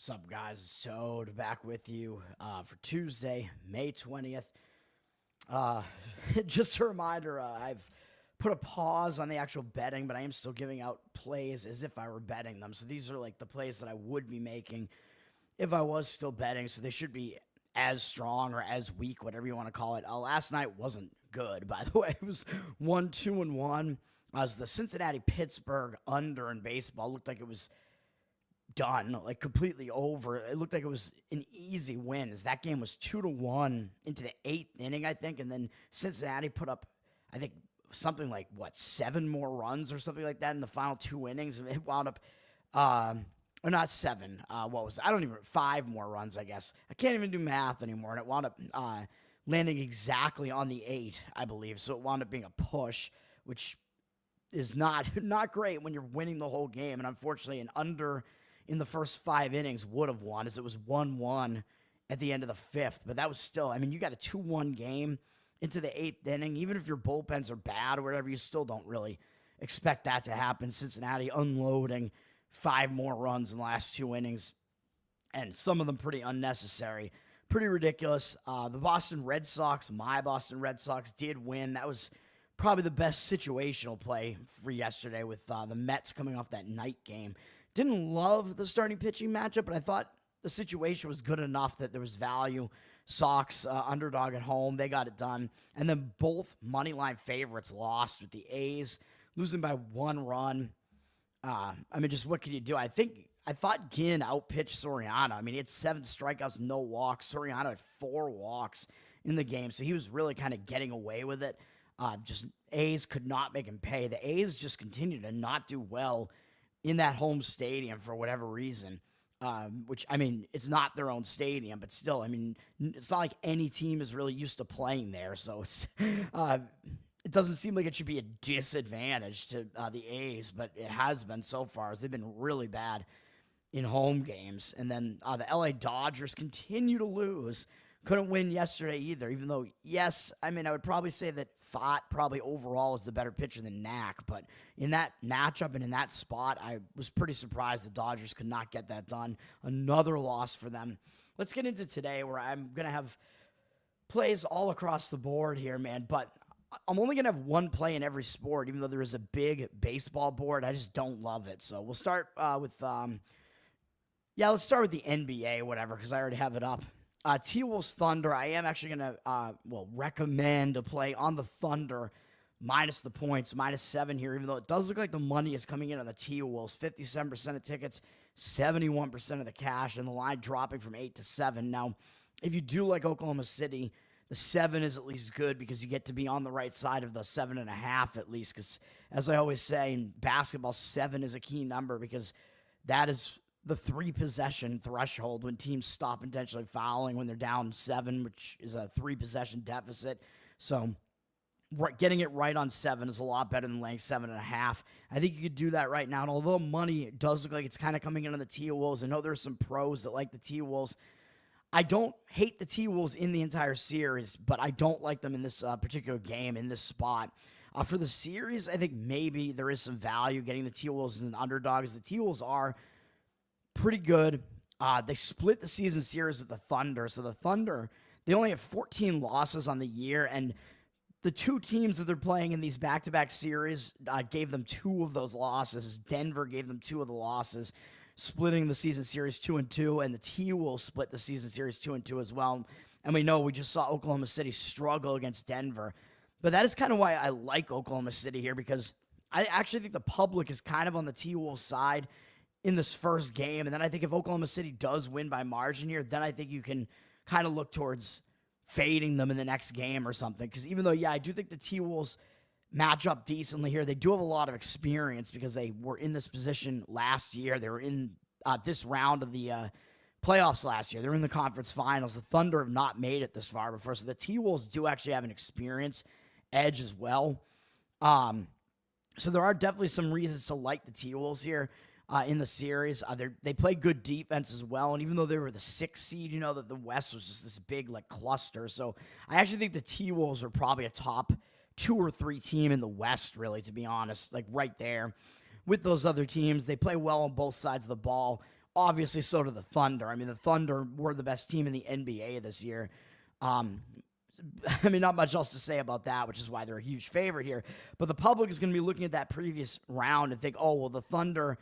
What's up, guys? So back with you for Tuesday, May 20th. Uh, just a reminder, I've put a pause on the actual betting, but I am still giving out plays as if I were betting them. So these are like the plays that I would be making if I was still betting. So they should be as strong or as weak, whatever you want to call it. Last night wasn't good, by the way. It was 1-2-1. As the Cincinnati Pittsburgh under in baseball looked like it was done, like completely over. It looked like it was an easy win as that game was 2-1 into the eighth inning, I think. And then Cincinnati put up, I think, something like, 7 more runs or something like that in the final 2 innings. And it wound up, or not 7, what was it? I don't even, 5 more runs, I guess. I can't even do math anymore. And it wound up landing exactly on the 8, I believe. So it wound up being a push, which is not great when you're winning the whole game. And unfortunately, an under in the first 5 innings would have won, as it was 1-1 at the end of the 5th. But that was still, I mean, you got a 2-1 game into the 8th inning. Even if your bullpens are bad or whatever, you still don't really expect that to happen. Cincinnati unloading 5 more runs in the last 2 innings, and some of them pretty unnecessary. Pretty ridiculous. The Boston Red Sox, my Boston Red Sox, did win. That was probably the best situational play for yesterday with the Mets coming off that night game. Didn't love the starting pitching matchup, but I thought the situation was good enough that there was value. Sox underdog at home, they got it done. And then both moneyline favorites lost, with the A's losing by 1 run. I mean, just what can you do? I thought Ginn outpitched Soriano. I mean, he had 7 strikeouts, no walks. Soriano had 4 walks in the game, so he was really kind of getting away with it. Just A's could not make him pay. The A's just continue to not do well in that home stadium for whatever reason, which, I mean, it's not their own stadium, but still, I mean, it's not like any team is really used to playing there, so it's it doesn't seem like it should be a disadvantage to the A's, but it has been so far, as they've been really bad in home games. And then the LA Dodgers continue to lose. Couldn't win yesterday either, even though, yes, I mean, I would probably say that Fott probably overall is the better pitcher than Knack, but in that matchup and in that spot, I was pretty surprised the Dodgers could not get that done. Another loss for them. Let's get into today, where I'm going to have plays all across the board here, man, but I'm only going to have one play in every sport, even though there is a big baseball board. I just don't love it. So we'll start with, let's start with the NBA, whatever, because I already have it up. T-Wolves Thunder, I am actually going to, recommend a play on the Thunder minus the points, -7 here, even though it does look like the money is coming in on the T-Wolves. 57% of tickets, 71% of the cash, and the line dropping from 8 to 7. Now, if you do like Oklahoma City, the 7 is at least good because you get to be on the right side of the 7.5 at least, because as I always say in basketball, 7 is a key number because that is the 3-possession threshold when teams stop intentionally fouling when they're down 7, which is a 3-possession deficit. So getting it right on 7 is a lot better than laying 7.5. I think you could do that right now. And although money does look like it's kind of coming in on the T-Wolves, I know there's some pros that like the T-Wolves. I don't hate the T-Wolves in the entire series, but I don't like them in this particular game, in this spot. For the series, I think maybe there is some value getting the T-Wolves as an underdog, as the T-Wolves are pretty good. They split the season series with the Thunder. So the Thunder, they only have 14 losses on the year, and the 2 teams that they're playing in these back-to-back series gave them 2 of those losses. Denver gave them 2 of the losses, splitting the season series 2-2, and the T-Wolves split the season series 2-2 as well. And we know we just saw Oklahoma City struggle against Denver. But that is kind of why I like Oklahoma City here, because I actually think the public is kind of on the T-Wolves side in this first game. And then I think if Oklahoma City does win by margin here, then I think you can kind of look towards fading them in the next game or something. Because even though, I do think the T-Wolves match up decently here, they do have a lot of experience because they were in this position last year. They were in this round of the playoffs last year. They're in the conference finals. The Thunder have not made it this far before. So the T-Wolves do actually have an experience edge as well. So there are definitely some reasons to like the T-Wolves here. In the series. They play good defense as well, and even though they were the 6th seed, you know that the West was just this big cluster. So I actually think the T-Wolves are probably a top 2 or 3 team in the West, really, to be honest, right there with those other teams. They play well on both sides of the ball. obviously so do the Thunder. I mean, the Thunder were the best team in the NBA this year. I mean, not much else to say about that, which is why they're a huge favorite here. But the public is going to be looking at that previous round and think, oh, well, the Thunder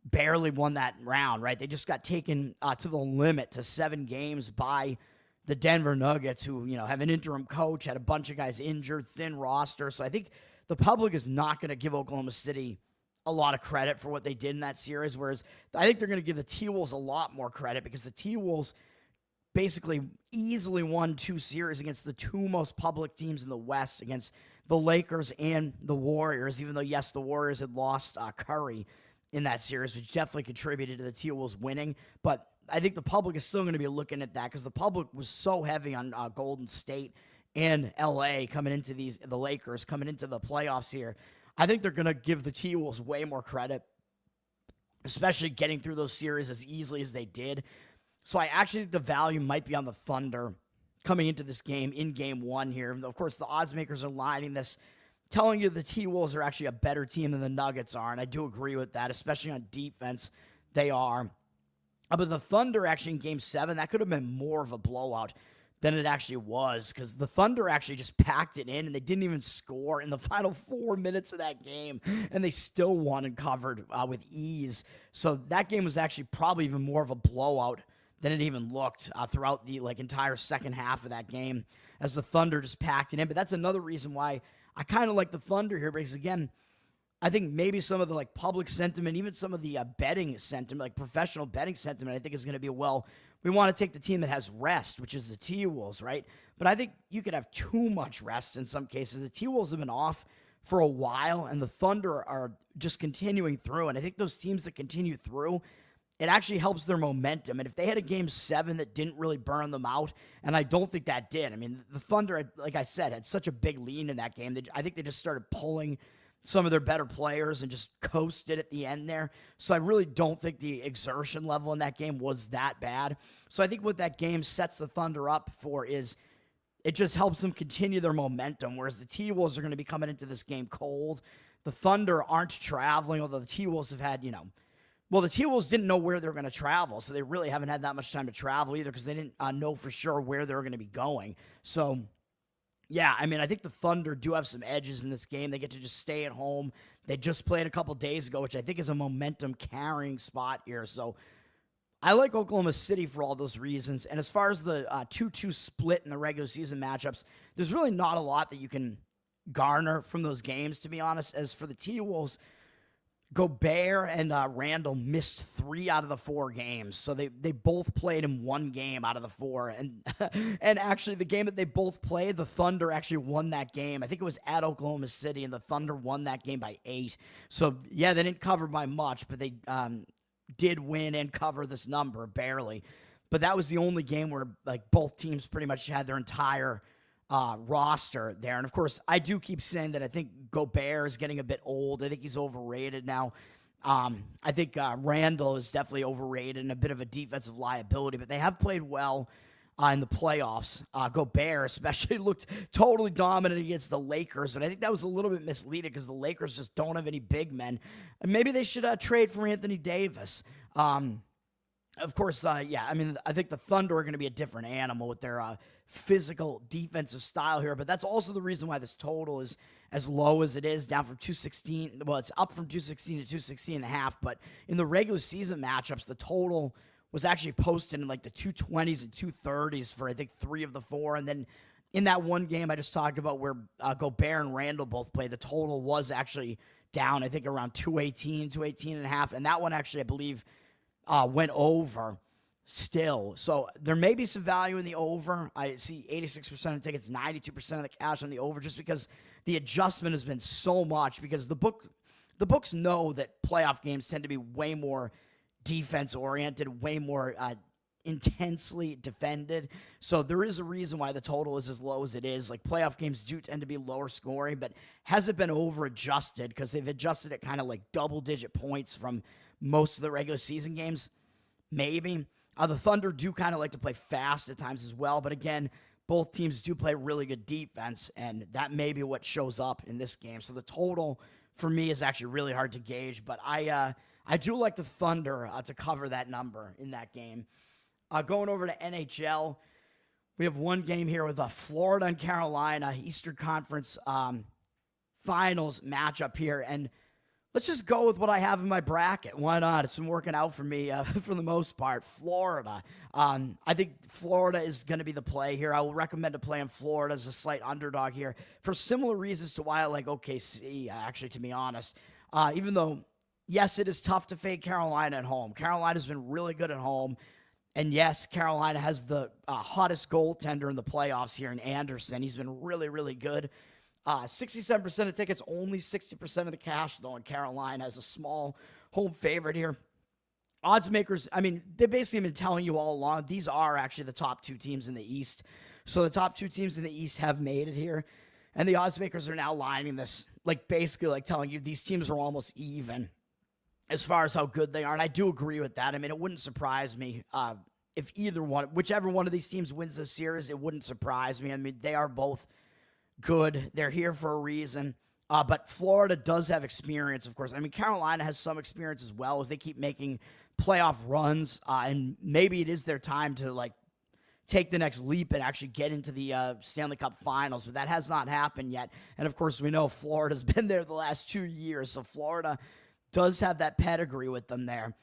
barely won that round, right? They just got taken to the limit to 7 games by the Denver Nuggets, who, have an interim coach, had a bunch of guys injured, thin roster. So I think the public is not going to give Oklahoma City a lot of credit for what they did in that series, whereas I think they're going to give the T-Wolves a lot more credit because the T-Wolves basically easily won 2 series against the 2 most public teams in the West, against the Lakers and the Warriors, even though, yes, the Warriors had lost Curry in that series, which definitely contributed to the T-Wolves winning. But I think the public is still going to be looking at that because the public was so heavy on Golden State and LA coming into the Lakers coming into the playoffs here. I think they're going to give the T-Wolves way more credit, especially getting through those series as easily as they did. So I actually think the value might be on the Thunder coming into this game in game 1 here. And of course, the odds makers are lining this, telling you the T-Wolves are actually a better team than the Nuggets are, and I do agree with that, especially on defense. They are. But the Thunder actually in game 7, that could have been more of a blowout than it actually was, because the Thunder actually just packed it in, and they didn't even score in the final 4 minutes of that game, and they still won and covered with ease. So that game was actually probably even more of a blowout than it even looked throughout the entire second half of that game, as the Thunder just packed it in. But that's another reason why I kind of like the Thunder here, because again, I think maybe some of the public sentiment, even some of the betting sentiment, professional betting sentiment, I think is going to be, well, we want to take the team that has rest, which is the T-Wolves, right? But I think you could have too much rest in some cases. The T-Wolves have been off for a while, and the Thunder are just continuing through. And I think those teams that continue through, it actually helps their momentum. And if they had a game 7 that didn't really burn them out, and I don't think that did. I mean, the Thunder, like I said, had such a big lead in that game. I think they just started pulling some of their better players and just coasted at the end there. So I really don't think the exertion level in that game was that bad. So I think what that game sets the Thunder up for is it just helps them continue their momentum, whereas the T-Wolves are going to be coming into this game cold. The Thunder aren't traveling, although the T-Wolves have had, well, the T-Wolves didn't know where they were going to travel, so they really haven't had that much time to travel either because they didn't know for sure where they were going to be going. So yeah, I mean, I think the Thunder do have some edges in this game. They get to just stay at home. They just played a couple days ago, which I think is a momentum-carrying spot here. So I like Oklahoma City for all those reasons. And as far as the 2-2 split in the regular season matchups, there's really not a lot that you can garner from those games, to be honest. As for the T-Wolves, Gobert and Randall missed 3 out of the 4 games, so they both played in 1 game out of the 4, and and actually the game that they both played, the Thunder actually won that game. I think it was at Oklahoma City, and the Thunder won that game by 8. So yeah, they didn't cover by much, but they did win and cover this number barely. But that was the only game where both teams pretty much had their entire roster there. And of course, I do keep saying that I think Gobert is getting a bit old. I think he's overrated now. I think Randall is definitely overrated and a bit of a defensive liability, but they have played well in the playoffs. Gobert especially looked totally dominant against the Lakers, and I think that was a little bit misleading because the Lakers just don't have any big men. And maybe they should trade for Anthony Davis. Of course, yeah, I mean, I think the Thunder are going to be a different animal with their physical defensive style here, but that's also the reason why this total is as low as it is, down from 216. Well, it's up from 216 to 216.5, but in the regular season matchups, the total was actually posted in the 220s and 230s for, I think, 3 of the 4. And then in that one game I just talked about where Gobert and Randall both played, the total was actually down, I think, around 218.5, and that one actually, I believe, went over still. So there may be some value in the over. I see 86% of tickets, 92% of the cash on the over, just because the adjustment has been so much, because the books know that playoff games tend to be way more defense oriented, way more intensely defended. So there is a reason why the total is as low as it is. Playoff games do tend to be lower scoring, but has it been over adjusted because they've adjusted it kind of double digit points from most of the regular season games? Maybe. The Thunder do kind of like to play fast at times as well, but again, both teams do play really good defense, and that may be what shows up in this game. So the total for me is actually really hard to gauge, but I I do like the Thunder to cover that number in that game. Going over to NHL, we have one game here with Florida and Carolina, Eastern Conference Finals matchup here. And let's just go with what I have in my bracket. Why not? It's been working out for me for the most part. Florida. I think Florida is going to be the play here. I will recommend to play in Florida as a slight underdog here for similar reasons to why I like OKC, actually, to be honest. Even though, yes, it is tough to fade Carolina at home. Carolina's been really good at home. And yes, Carolina has the hottest goaltender in the playoffs here in Anderson. He's been really, really good. 67% of tickets, only 60% of the cash, though, in Carolina as a small home favorite here. Odds makers, I mean, they've basically been telling you all along, these are actually the top two teams in the East. So the top two teams in the East have made it here. And the odds makers are now lining this, like basically like telling you these teams are almost even as far as how good they are. And I do agree with that. I mean, it wouldn't surprise me if whichever one of these teams wins this series, it wouldn't surprise me. I mean, they are both good. They're here for a reason. But Florida does have experience, of course. I mean, Carolina has some experience as well as they keep making playoff runs. And maybe it is their time to, like, take the next leap and actually get into the Stanley Cup Finals. But that has not happened yet. And, of course, we know Florida's been there the last 2 years. So Florida does have that pedigree with them there.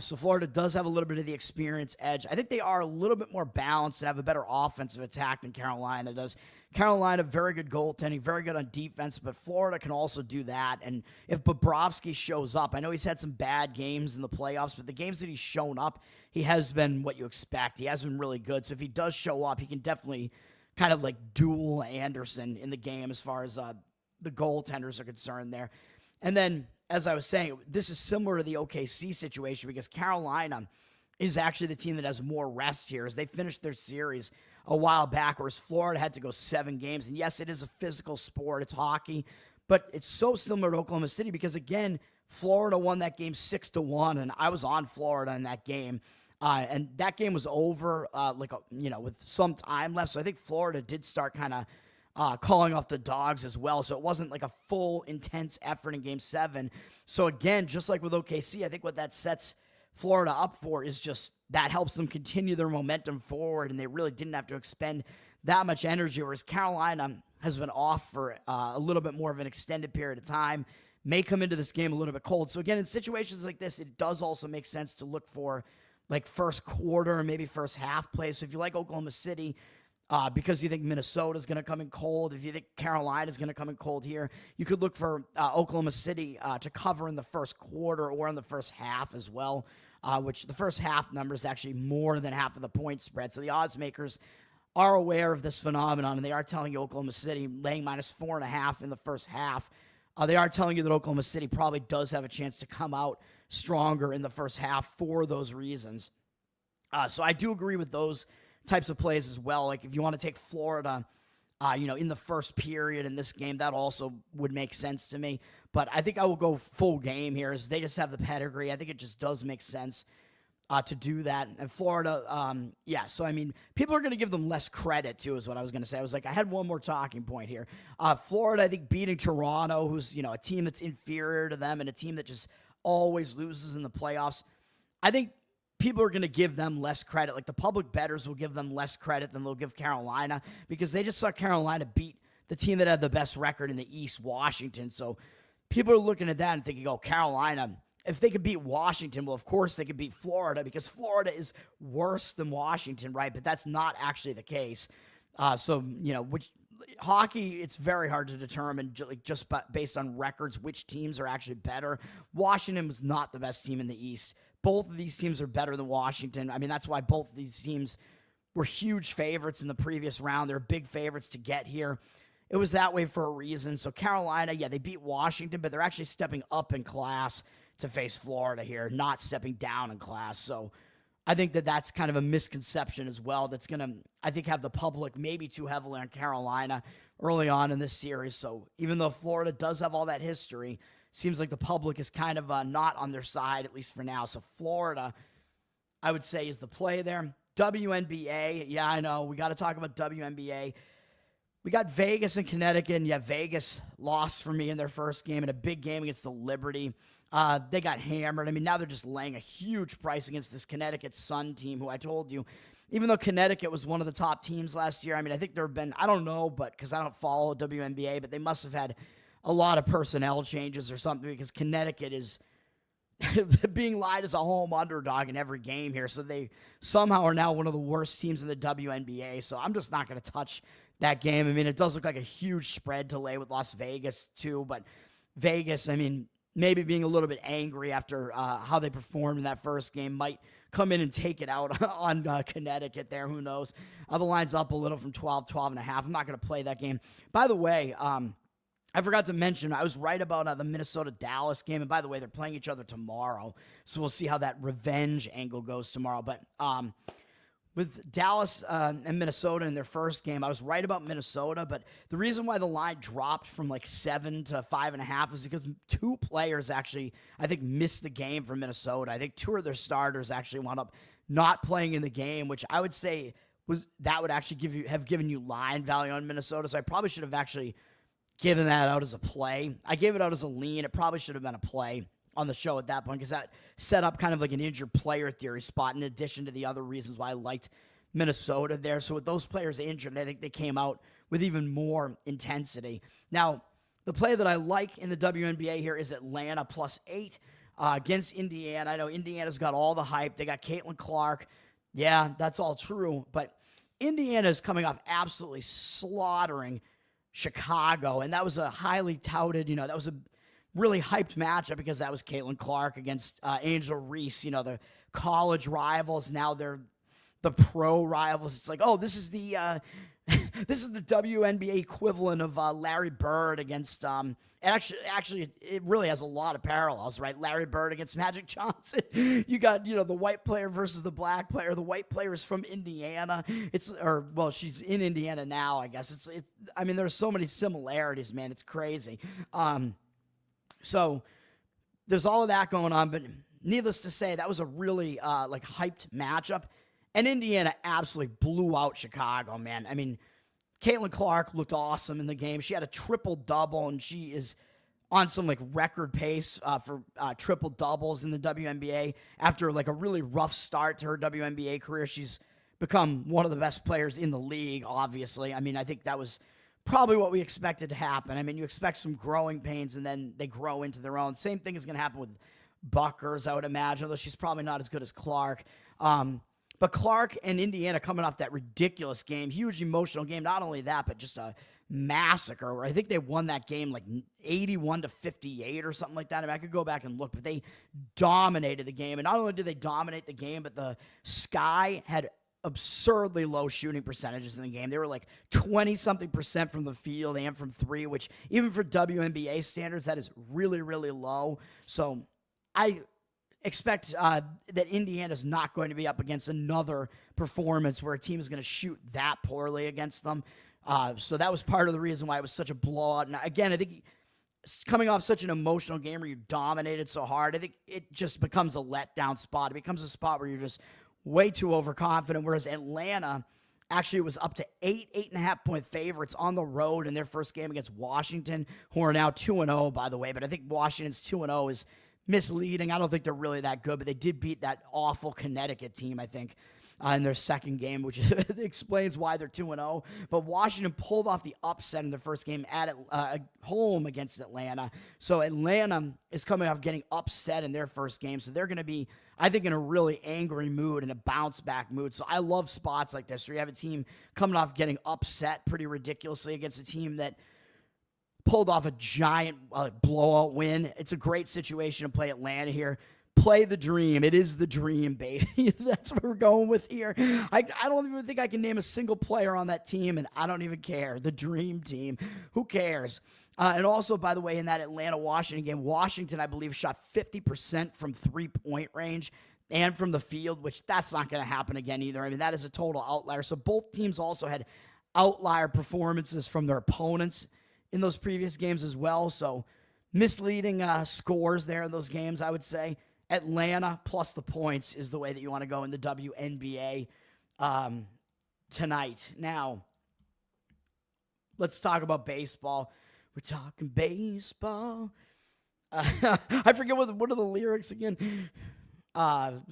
So Florida does have a little bit of the experience edge. I think they are a little bit more balanced and have a better offensive attack than Carolina does. Carolina, very good goaltending, very good on defense, but Florida can also do that. And if Bobrovsky shows up, I know he's had some bad games in the playoffs, but the games that he's shown up, he has been what you expect. He has been really good. So if he does show up, he can definitely kind of like duel Anderson in the game as far as the goaltenders are concerned there. And then, as I was saying, this is similar to the OKC situation because Carolina is actually the team that has more rest here as they finished their series a while back, whereas Florida had to go 7 games. And yes, it is a physical sport. It's hockey. But it's so similar to Oklahoma City because, again, Florida won that game 6-1, and I was on Florida in that game. And that game was over with some time left. So I think Florida did start kind of calling off the dogs as well. So it wasn't like a full, intense effort in Game 7. So again, just like with OKC, I think what that sets Florida up for is just that helps them continue their momentum forward, and they really didn't have to expend that much energy, whereas Carolina has been off for a little bit more of an extended period of time, may come into this game a little bit cold. So again, in situations like this, it does also make sense to look for like first quarter and maybe first half plays. So if you like Oklahoma City, because you think Minnesota's going to come in cold, if you think Carolina's going to come in cold here, you could look for Oklahoma City to cover in the first quarter or in the first half as well, which the first half number is actually more than half of the point spread. So the odds makers are aware of this phenomenon, and they are telling you Oklahoma City laying -4.5 in the first half. They are telling you that Oklahoma City probably does have a chance to come out stronger in the first half for those reasons. So I do agree with those types of plays as well. Like if you want to take Florida, in the first period in this game, that also would make sense to me. But I think I will go full game here as they just have the pedigree. I think it just does make sense to do that. And Florida, so I mean, people are going to give them less credit too, is what I was going to say. I had one more talking point here. Florida, I think beating Toronto, who's, a team that's inferior to them and a team that just always loses in the playoffs. I think people are going to give them less credit. Like the public bettors will give them less credit than they'll give Carolina because they just saw Carolina beat the team that had the best record in the East, Washington. So people are looking at that and thinking, oh, Carolina, if they could beat Washington, well, of course they could beat Florida because Florida is worse than Washington, right? But that's not actually the case. Which hockey, it's very hard to determine just based on records which teams are actually better. Washington was not the best team in the East. Both of these teams are better than Washington. I mean, that's why both of these teams were huge favorites in the previous round. They're big favorites to get here. It was that way for a reason. So Carolina, they beat Washington, but they're actually stepping up in class to face Florida here, not stepping down in class. So I think that that's kind of a misconception as well that's going to, I think, have the public maybe too heavily on Carolina early on in this series. So even though Florida does have all that history, seems like the public is kind of not on their side, at least for now. So Florida, I would say, is the play there. WNBA, yeah, I know. We got to talk about WNBA. We got Vegas and Connecticut. And Vegas lost for me in their first game in a big game against the Liberty. They got hammered. I mean, now they're just laying a huge price against this Connecticut Sun team, who I told you, even though Connecticut was one of the top teams last year, I mean, I think there have been, I don't know, but because I don't follow WNBA, but they must have had a lot of personnel changes or something, because Connecticut is being lied as a home underdog in every game here. So they somehow are now one of the worst teams in the WNBA. So I'm just not going to touch that game. I mean, it does look like a huge spread to lay with Las Vegas too, but Vegas, I mean, maybe being a little bit angry after how they performed in that first game might come in and take it out on Connecticut there. Who knows? The line's up a little from 12 and a half. I'm not going to play that game. By the way, I forgot to mention, I was right about the Minnesota-Dallas game. And by the way, they're playing each other tomorrow. So we'll see how that revenge angle goes tomorrow. But with Dallas and Minnesota in their first game, I was right about Minnesota. But the reason why the line dropped from like 7 to 5.5 is because two players actually, I think, missed the game for Minnesota. I think two of their starters actually wound up not playing in the game, which I would say that would actually have given you line value on Minnesota. So I probably should have actually given that out as a play. I gave it out as a lean. It probably should have been a play on the show at that point, because that set up kind of like an injured player theory spot in addition to the other reasons why I liked Minnesota there. So with those players injured, I think they came out with even more intensity. Now, the play that I like in the WNBA here is Atlanta +8 against Indiana. I know Indiana's got all the hype. They got Caitlin Clark. Yeah, that's all true. But Indiana's coming off absolutely slaughtering Chicago, and that was a highly touted, that was a really hyped matchup because that was Caitlin Clark against Angel Reese, the college rivals. Now they're the pro rivals. It's like, oh, this is the this is the WNBA equivalent of Larry Bird against and actually it really has a lot of parallels, right? Larry Bird against Magic Johnson. You got, the white player versus the black player. The white player is from Indiana. She's in Indiana now, I guess. I mean, there's so many similarities, man. It's crazy. So there's all of that going on, but needless to say, that was a really hyped matchup. And Indiana absolutely blew out Chicago, man. I mean, Caitlin Clark looked awesome in the game. She had a triple-double, and she is on some record pace for triple-doubles in the WNBA. After a really rough start to her WNBA career, she's become one of the best players in the league, obviously. I mean, I think that was probably what we expected to happen. I mean, you expect some growing pains, and then they grow into their own. Same thing is going to happen with Buckers, I would imagine, although she's probably not as good as Clark. But Clark and Indiana coming off that ridiculous game, huge emotional game. Not only that, but just a massacre where I think they won that game 81-58 or something like that. I mean, I could go back and look, but they dominated the game. And not only did they dominate the game, but the Sky had absurdly low shooting percentages in the game. They were 20-something% from the field and from three, which even for WNBA standards, that is really, really low. So I expect that Indiana's not going to be up against another performance where a team is going to shoot that poorly against them. So that was part of the reason why it was such a blowout. And again, I think coming off such an emotional game where you dominated so hard, I think it just becomes a letdown spot. It becomes a spot where you're just way too overconfident, whereas Atlanta actually was up to 8.5 point favorites on the road in their first game against Washington, who are now 2-0, by the way. But I think Washington's 2-0 is misleading. I don't think they're really that good, but they did beat that awful Connecticut team, I think, in their second game, which explains why they're 2-0. But Washington pulled off the upset in their first game at home against Atlanta. So Atlanta is coming off getting upset in their first game. So they're going to be, I think, in a really angry mood and a bounce-back mood. So I love spots like this where you have a team coming off getting upset pretty ridiculously against a team that pulled off a giant blowout win. It's a great situation to play Atlanta here. Play the dream. It is the dream, baby. That's what we're going with here. I don't even think I can name a single player on that team, and I don't even care. The dream team. Who cares? And also, by the way, in that Atlanta-Washington game, Washington, I believe, shot 50% from three-point range and from the field, which that's not going to happen again either. I mean, that is a total outlier. So both teams also had outlier performances from their opponents in those previous games as well. So misleading scores there in those games, I would say. Atlanta plus the points is the way that you want to go in the WNBA tonight. Now, let's talk about baseball. We're talking baseball. I forget what are the lyrics again.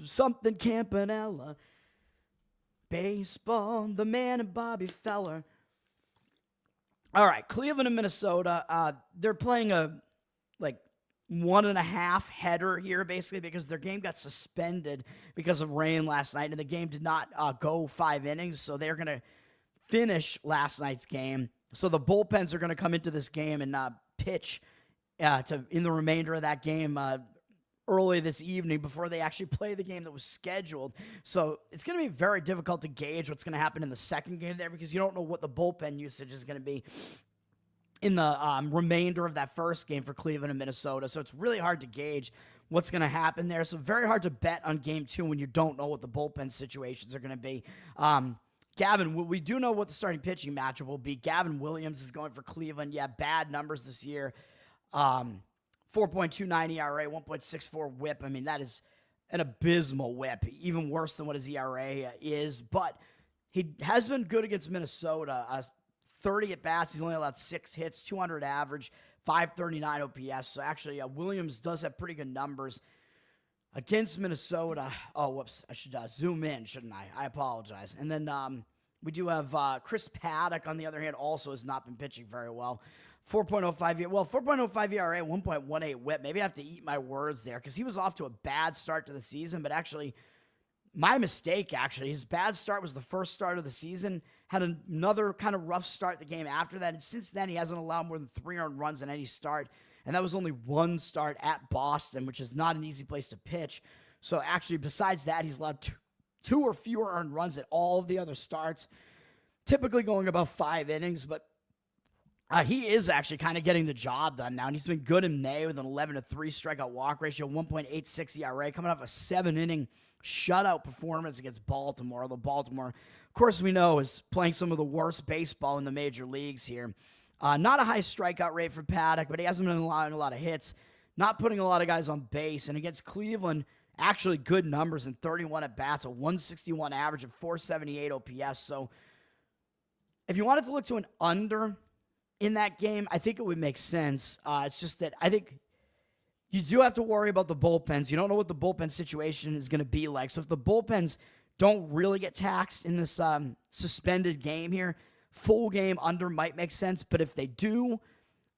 Something Campanella. Baseball, the man and Bobby Feller. All right, Cleveland and Minnesota. They're playing a 1.5 header here, basically, because their game got suspended because of rain last night, and the game did not go 5 innings, so they're going to finish last night's game. So the bullpens are going to come into this game and pitch in the remainder of that game early this evening before they actually play the game that was scheduled. So it's going to be very difficult to gauge what's going to happen in the second game there because you don't know what the bullpen usage is going to be in the remainder of that first game for Cleveland and Minnesota. So it's really hard to gauge what's going to happen there. So very hard to bet on game 2 when you don't know what the bullpen situations are going to be. Gavin, we do know what the starting pitching matchup will be. Gavin Williams is going for Cleveland. Yeah, bad numbers this year. 4.29 ERA, 1.64 whip. I mean, that is an abysmal whip, even worse than what his ERA is. But he has been good against Minnesota. 30 at-bats. He's only allowed 6 hits, 200 average, 539 OPS. So actually, Williams does have pretty good numbers against Minnesota. Oh, whoops. I should zoom in, shouldn't I? I apologize. And then we do have Chris Paddock, on the other hand, also has not been pitching very well. 4.05 ERA, 1.18 whip. Maybe I have to eat my words there because he was off to a bad start to the season, but actually, my mistake, actually. His bad start was the first start of the season, had another kind of rough start the game after that, and since then, he hasn't allowed more than 3 earned runs in any start, and that was only one start at Boston, which is not an easy place to pitch. So actually, besides that, he's allowed 2 or fewer earned runs at all of the other starts, typically going about 5 innings, but he is actually kind of getting the job done now, and he's been good in May with an 11-3 strikeout walk ratio, 1.86 ERA, coming off a 7-inning shutout performance against Baltimore. Although Baltimore, of course, we know is playing some of the worst baseball in the major leagues here. Not a high strikeout rate for Paddock, but he hasn't been allowing a lot of hits, not putting a lot of guys on base, and against Cleveland, actually good numbers in 31 at-bats, a 161 average of 478 OPS. So if you wanted to look to an under in that game, I think it would make sense. It's just that I think you do have to worry about the bullpens. You don't know what the bullpen situation is going to be like. So if the bullpens don't really get taxed in this suspended game here, full game under might make sense. But if they do,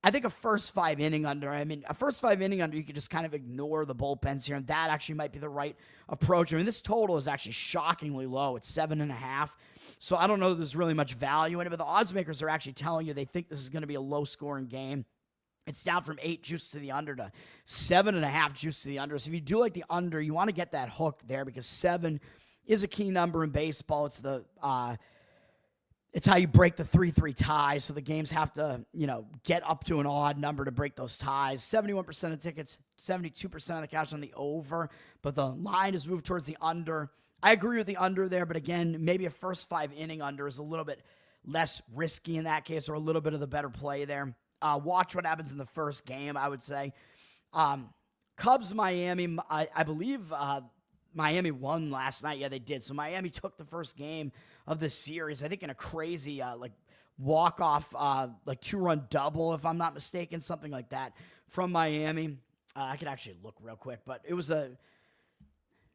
I think a first 5 inning under. I mean, a first 5 inning under, you could just kind of ignore the bullpens here, and that actually might be the right approach. I mean, this total is actually shockingly low. It's 7.5. So I don't know that there's really much value in it, but the odds makers are actually telling you they think this is going to be a low-scoring game. It's down from 8 juice to the under to 7.5 juice to the under. So if you do like the under, you want to get that hook there because 7 is a key number in baseball. It's the it's how you break the 3-3 ties. So the games have to, get up to an odd number to break those ties. 71% of tickets, 72% of the cash on the over, but the line has moved towards the under. I agree with the under there, but again, maybe a first 5 inning under is a little bit less risky in that case, or a little bit of the better play there. Watch what happens in the first game, I would say. Cubs, Miami, I believe Miami won last night. Yeah, they did. So Miami took the first game of the series, I think in a crazy walk-off, 2-run double, if I'm not mistaken, something like that from Miami. I could actually look real quick, but it was a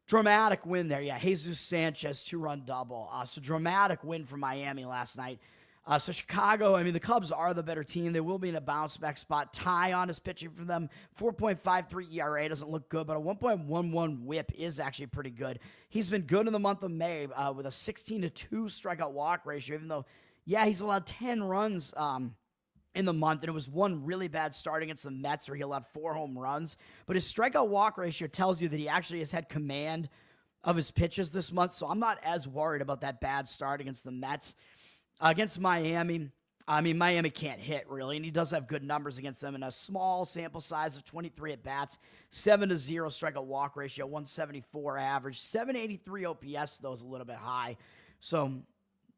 dramatic win there. Yeah, Jesus Sanchez, 2-run double. So dramatic win for Miami last night. So Chicago, I mean, the Cubs are the better team. They will be in a bounce-back spot. Tyon is pitching for them. 4.53 ERA doesn't look good, but a 1.11 whip is actually pretty good. He's been good in the month of May with a 16-2 strikeout walk ratio, even though, yeah, he's allowed 10 runs in the month, and it was one really bad start against the Mets where he allowed 4 home runs. But his strikeout walk ratio tells you that he actually has had command of his pitches this month, so I'm not as worried about that bad start against the Mets. Against Miami, I mean, Miami can't hit, really, and he does have good numbers against them in a small sample size of 23 at-bats, 7-0 strikeout walk ratio, 174 average, 783 OPS, though, is a little bit high. So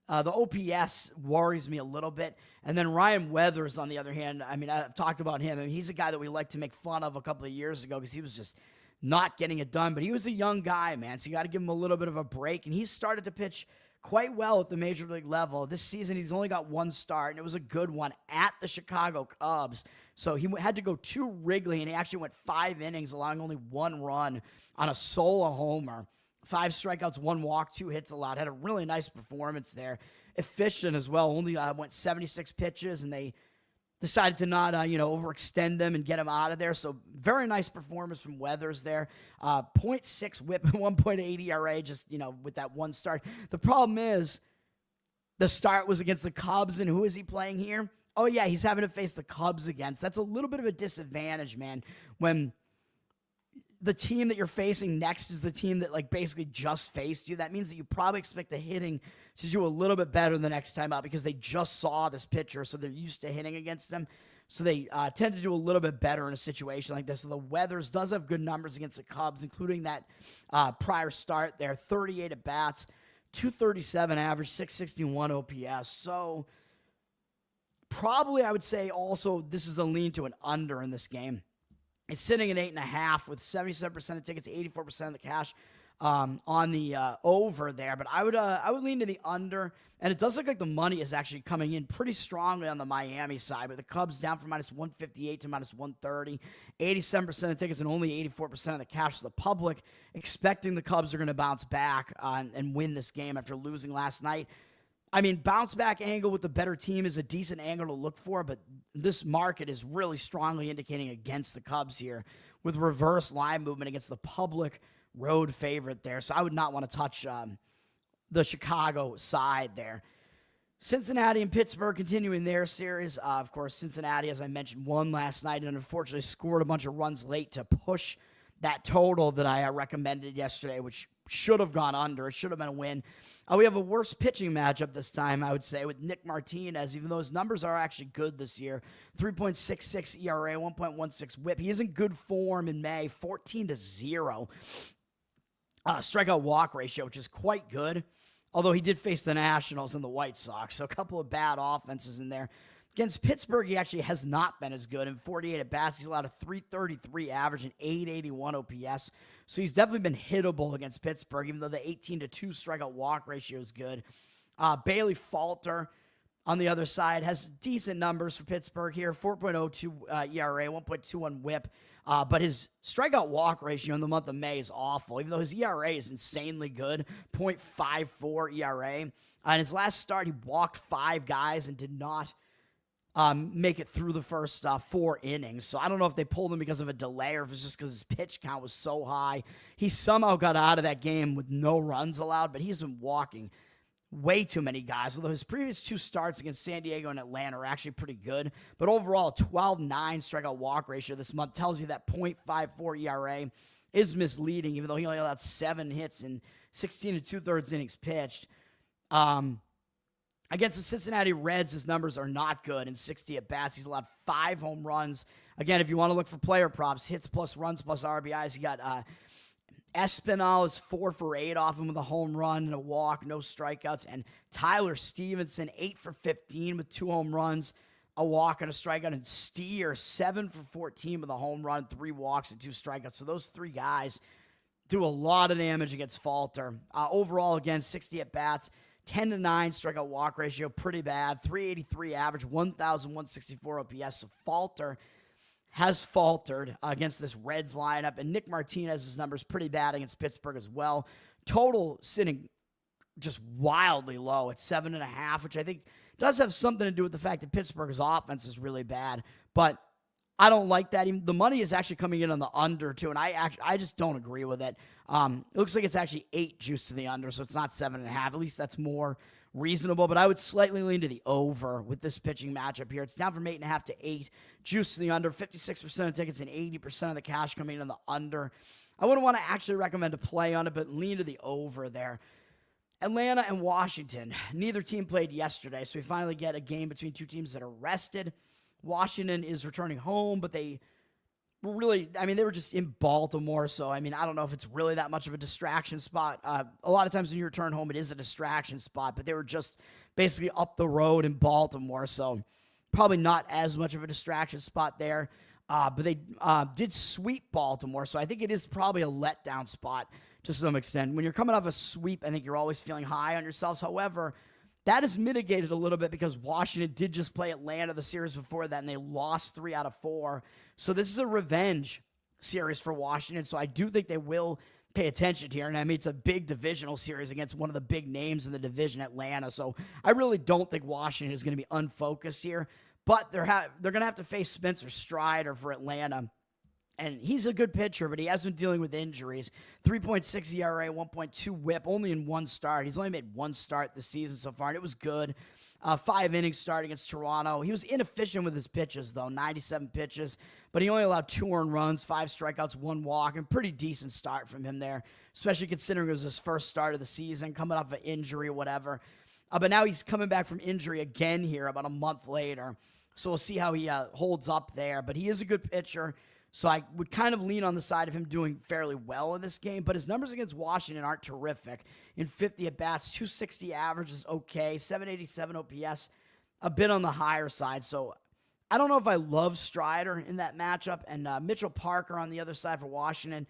the OPS worries me a little bit. And then Ryan Weathers, on the other hand, I mean, I've talked about him. I mean, he's a guy that we like to make fun of a couple of years ago because he was just not getting it done. But he was a young guy, man, so you got to give him a little bit of a break. And he started to pitch quite well at the major league level. This season, he's only got one start, and it was a good one at the Chicago Cubs. So he had to go to Wrigley, and he actually went 5 innings, allowing only 1 run on a solo homer. 5 strikeouts, 1 walk, 2 hits allowed. Had a really nice performance there. Efficient as well. Only went 76 pitches, and they decided to not, overextend him and get him out of there. So very nice performance from Weathers there. 0.6 whip and 1.8 ERA just, with that one start. The problem is the start was against the Cubs, and who is he playing here? Oh, yeah, he's having to face the Cubs against. That's a little bit of a disadvantage, man, when the team that you're facing next is the team that basically just faced you. That means that you probably expect the hitting to do a little bit better the next time out because they just saw this pitcher, so they're used to hitting against them. So they tend to do a little bit better in a situation like this. So the Weathers does have good numbers against the Cubs, including that prior start there. 38 at bats, 237 average, 661 OPS. So probably I would say also this is a lean to an under in this game. It's sitting at 8.5 with 77% of tickets, 84% of the cash on the over there. But I would lean to the under, and it does look like the money is actually coming in pretty strongly on the Miami side. But the Cubs down from -158 to -130, 87% of tickets, and only 84% of the cash. So the public expecting the Cubs are going to bounce back and win this game after losing last night. I mean, bounce back angle with the better team is a decent angle to look for, but this market is really strongly indicating against the Cubs here with reverse line movement against the public road favorite there. So I would not want to touch the Chicago side there. Cincinnati and Pittsburgh continuing their series. Of course, Cincinnati, as I mentioned, won last night and unfortunately scored a bunch of runs late to push that total that I recommended yesterday, which should have gone under. It should have been a win. We have a worse pitching matchup this time, I would say, with Nick Martinez, even though his numbers are actually good this year. 3.66 ERA, 1.16 whip. He is in good form in May, 14-0. Strikeout walk ratio, which is quite good, although he did face the Nationals and the White Sox, so a couple of bad offenses in there. Against Pittsburgh, he actually has not been as good. In 48 at-bats, he's allowed a 333 average and 881 OPS. So he's definitely been hittable against Pittsburgh, even though the 18-2 strikeout walk ratio is good. Bailey Falter, on the other side, has decent numbers for Pittsburgh here. 4.02 ERA, 1.21 whip. But his strikeout walk ratio in the month of May is awful, even though his ERA is insanely good, 0.54 ERA. In his last start, he walked 5 guys and did not make it through the first 4 innings. So I don't know if they pulled him because of a delay or if it's just because his pitch count was so high. He somehow got out of that game with no runs allowed, but he's been walking way too many guys, although his previous 2 starts against San Diego and Atlanta are actually pretty good. But overall, 12.9 strikeout walk ratio this month tells you that 0.54 ERA is misleading, even though he only allowed 7 hits in 16 2/3 innings pitched. Against the Cincinnati Reds, his numbers are not good. In 60 at-bats, he's allowed 5 home runs. Again, if you want to look for player props, hits plus runs plus RBIs, you got Espinal is 4 for 8 off him with a home run and a walk, no strikeouts. And Tyler Stevenson, 8 for 15 with 2 home runs, a walk and a strikeout. And Steer, 7 for 14 with a home run, 3 walks and 2 strikeouts. So those 3 guys do a lot of damage against Falter. Overall, again, 60 at-bats. 10-9 strikeout walk ratio, pretty bad. 383 average, 1,164 OPS. So Falter has faltered against this Reds lineup. And Nick Martinez's numbers pretty bad against Pittsburgh as well. Total sitting just wildly low at 7.5, which I think does have something to do with the fact that Pittsburgh's offense is really bad. But I don't like that. Even the money is actually coming in on the under, too, and I just don't agree with it. It looks like it's actually 8 juice to the under, so it's not 7.5. At least that's more reasonable, but I would slightly lean to the over with this pitching matchup here. It's down from 8.5 to 8. Juice to the under, 56% of tickets and 80% of the cash coming in on the under. I wouldn't want to actually recommend a play on it, but lean to the over there. Atlanta and Washington. Neither team played yesterday, so we finally get a game between 2 teams that are rested. Washington is returning home, but they were just in Baltimore, so, I don't know if it's really that much of a distraction spot. A lot of times when you return home, it is a distraction spot, but they were just basically up the road in Baltimore, so probably not as much of a distraction spot there. But they did sweep Baltimore, so I think it is probably a letdown spot to some extent. When you're coming off a sweep, I think you're always feeling high on yourselves. However, that is mitigated a little bit because Washington did just play Atlanta the series before that, and they lost 3 out of 4. So this is a revenge series for Washington. So I do think they will pay attention here. And I mean, it's a big divisional series against one of the big names in the division, Atlanta. So I really don't think Washington is going to be unfocused here. But they're going to have to face Spencer Strider for Atlanta. And he's a good pitcher, but he has been dealing with injuries. 3.6 ERA, 1.2 whip, only in one start. He's only made one start this season so far, and it was good. 5 innings start against Toronto. He was inefficient with his pitches, though, 97 pitches, but he only allowed 2 earned runs, 5 strikeouts, 1 walk, and pretty decent start from him there, especially considering it was his first start of the season, coming off an injury or whatever. But now he's coming back from injury again here about a month later, so we'll see how he holds up there. But he is a good pitcher. So I would kind of lean on the side of him doing fairly well in this game, but his numbers against Washington aren't terrific. In 50 at-bats, 260 average is okay, 787 OPS, a bit on the higher side. So I don't know if I love Strider in that matchup. And Mitchell Parker on the other side for Washington,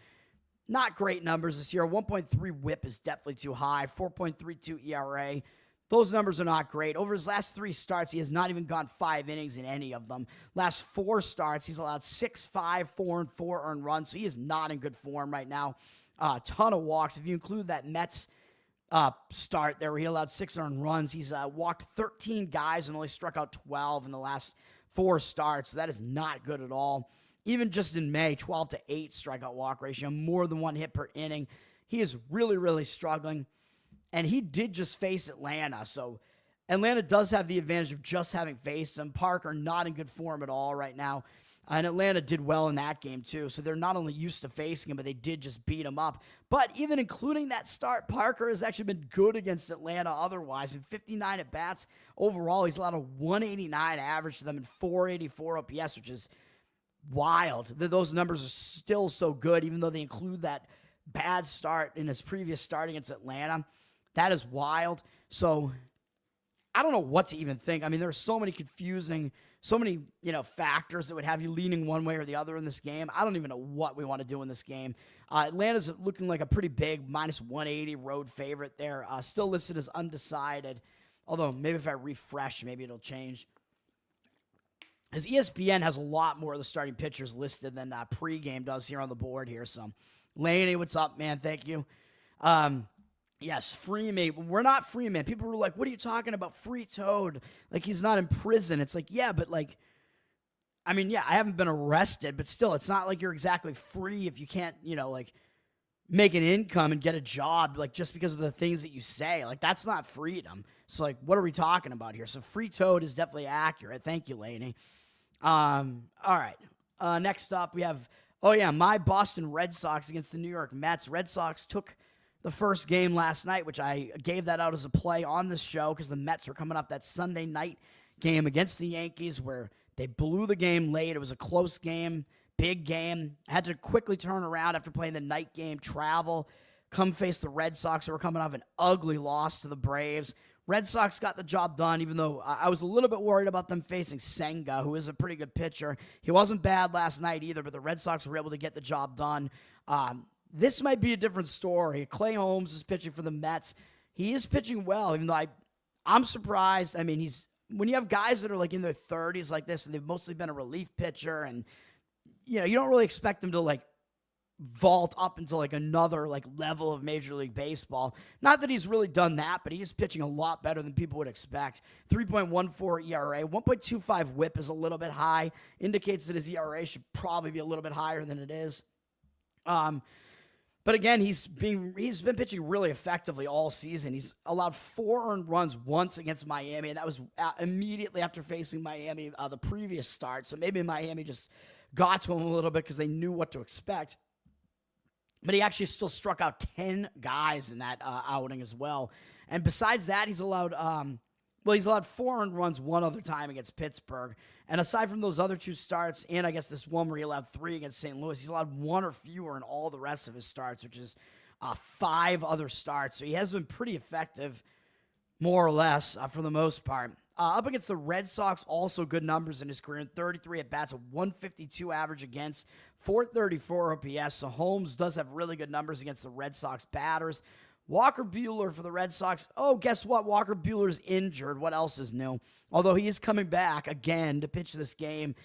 not great numbers this year. 1.3 whip is definitely too high, 4.32 ERA. Those numbers are not great. Over his last 3 starts, he has not even gone 5 innings in any of them. Last 4 starts, he's allowed 6, 5, 4, and 4 earned runs, so he is not in good form right now. A ton of walks. If you include that Mets start there where he allowed 6 earned runs, he's walked 13 guys and only struck out 12 in the last 4 starts, so that is not good at all. Even just in May, 12-8 strikeout walk ratio, more than 1 hit per inning. He is really, really struggling. And he did just face Atlanta, so Atlanta does have the advantage of just having faced him. Parker not in good form at all right now, and Atlanta did well in that game too, so they're not only used to facing him, but they did just beat him up. But even including that start, Parker has actually been good against Atlanta otherwise. In 59 at-bats, overall, he's allowed a 189 average to them and 484 OPS, which is wild. Those numbers are still so good, even though they include that bad start in his previous start against Atlanta. That is wild. So I don't know what to even think. I mean, there's so many factors that would have you leaning one way or the other in this game. I don't even know what we want to do in this game. Atlanta's looking like a pretty big -180 road favorite there. Still listed as undecided. Although maybe if I refresh, maybe it'll change. As ESPN has a lot more of the starting pitchers listed than pregame does here on the board here. So, Laney, what's up, man? Thank you. Yes, Freeman. We're not Freeman. People were like, what are you talking about? Free Toad. Like, he's not in prison. It's like, yeah, but like, I mean, yeah, I haven't been arrested, but still, it's not like you're exactly free if you can't, like, make an income and get a job, like, just because of the things that you say. Like, that's not freedom. So, like, what are we talking about here? So, Free Toad is definitely accurate. Thank you, Laney. All right. Next up, we have, my Boston Red Sox against the New York Mets. Red Sox took the first game last night, which I gave that out as a play on this show because the Mets were coming off that Sunday night game against the Yankees where they blew the game late. It was a close game, big game. Had to quickly turn around after playing the night game, travel, come face the Red Sox who were coming off an ugly loss to the Braves. Red Sox got the job done, even though I was a little bit worried about them facing Senga, who is a pretty good pitcher. He wasn't bad last night either, but the Red Sox were able to get the job done. This might be a different story. Clay Holmes is pitching for the Mets. He is pitching well, even though I'm surprised. I mean, when you have guys that are like in their 30s like this, and they've mostly been a relief pitcher, and you don't really expect them to like vault up into like another like level of Major League Baseball. Not that he's really done that, but he is pitching a lot better than people would expect. 3.14 ERA, 1.25 whip is a little bit high. Indicates that his ERA should probably be a little bit higher than it is. But again, he's been pitching really effectively all season. He's allowed 4 earned runs once against Miami, and that was immediately after facing Miami the previous start. So maybe Miami just got to him a little bit because they knew what to expect. But he actually still struck out 10 guys in that outing as well. And besides that, he's allowed 4 earned runs one other time against Pittsburgh. And aside from those other 2 starts, and I guess this one where he allowed 3 against St. Louis, he's allowed 1 or fewer in all the rest of his starts, which is 5 other starts. So he has been pretty effective, more or less, for the most part. Up against the Red Sox, also good numbers in his career. In 33 at-bats, a 152 average against, 434 OPS. So Holmes does have really good numbers against the Red Sox batters. Walker Buehler for the Red Sox. Oh, guess what? Walker Buehler's injured. What else is new? Although he is coming back again to pitch this game.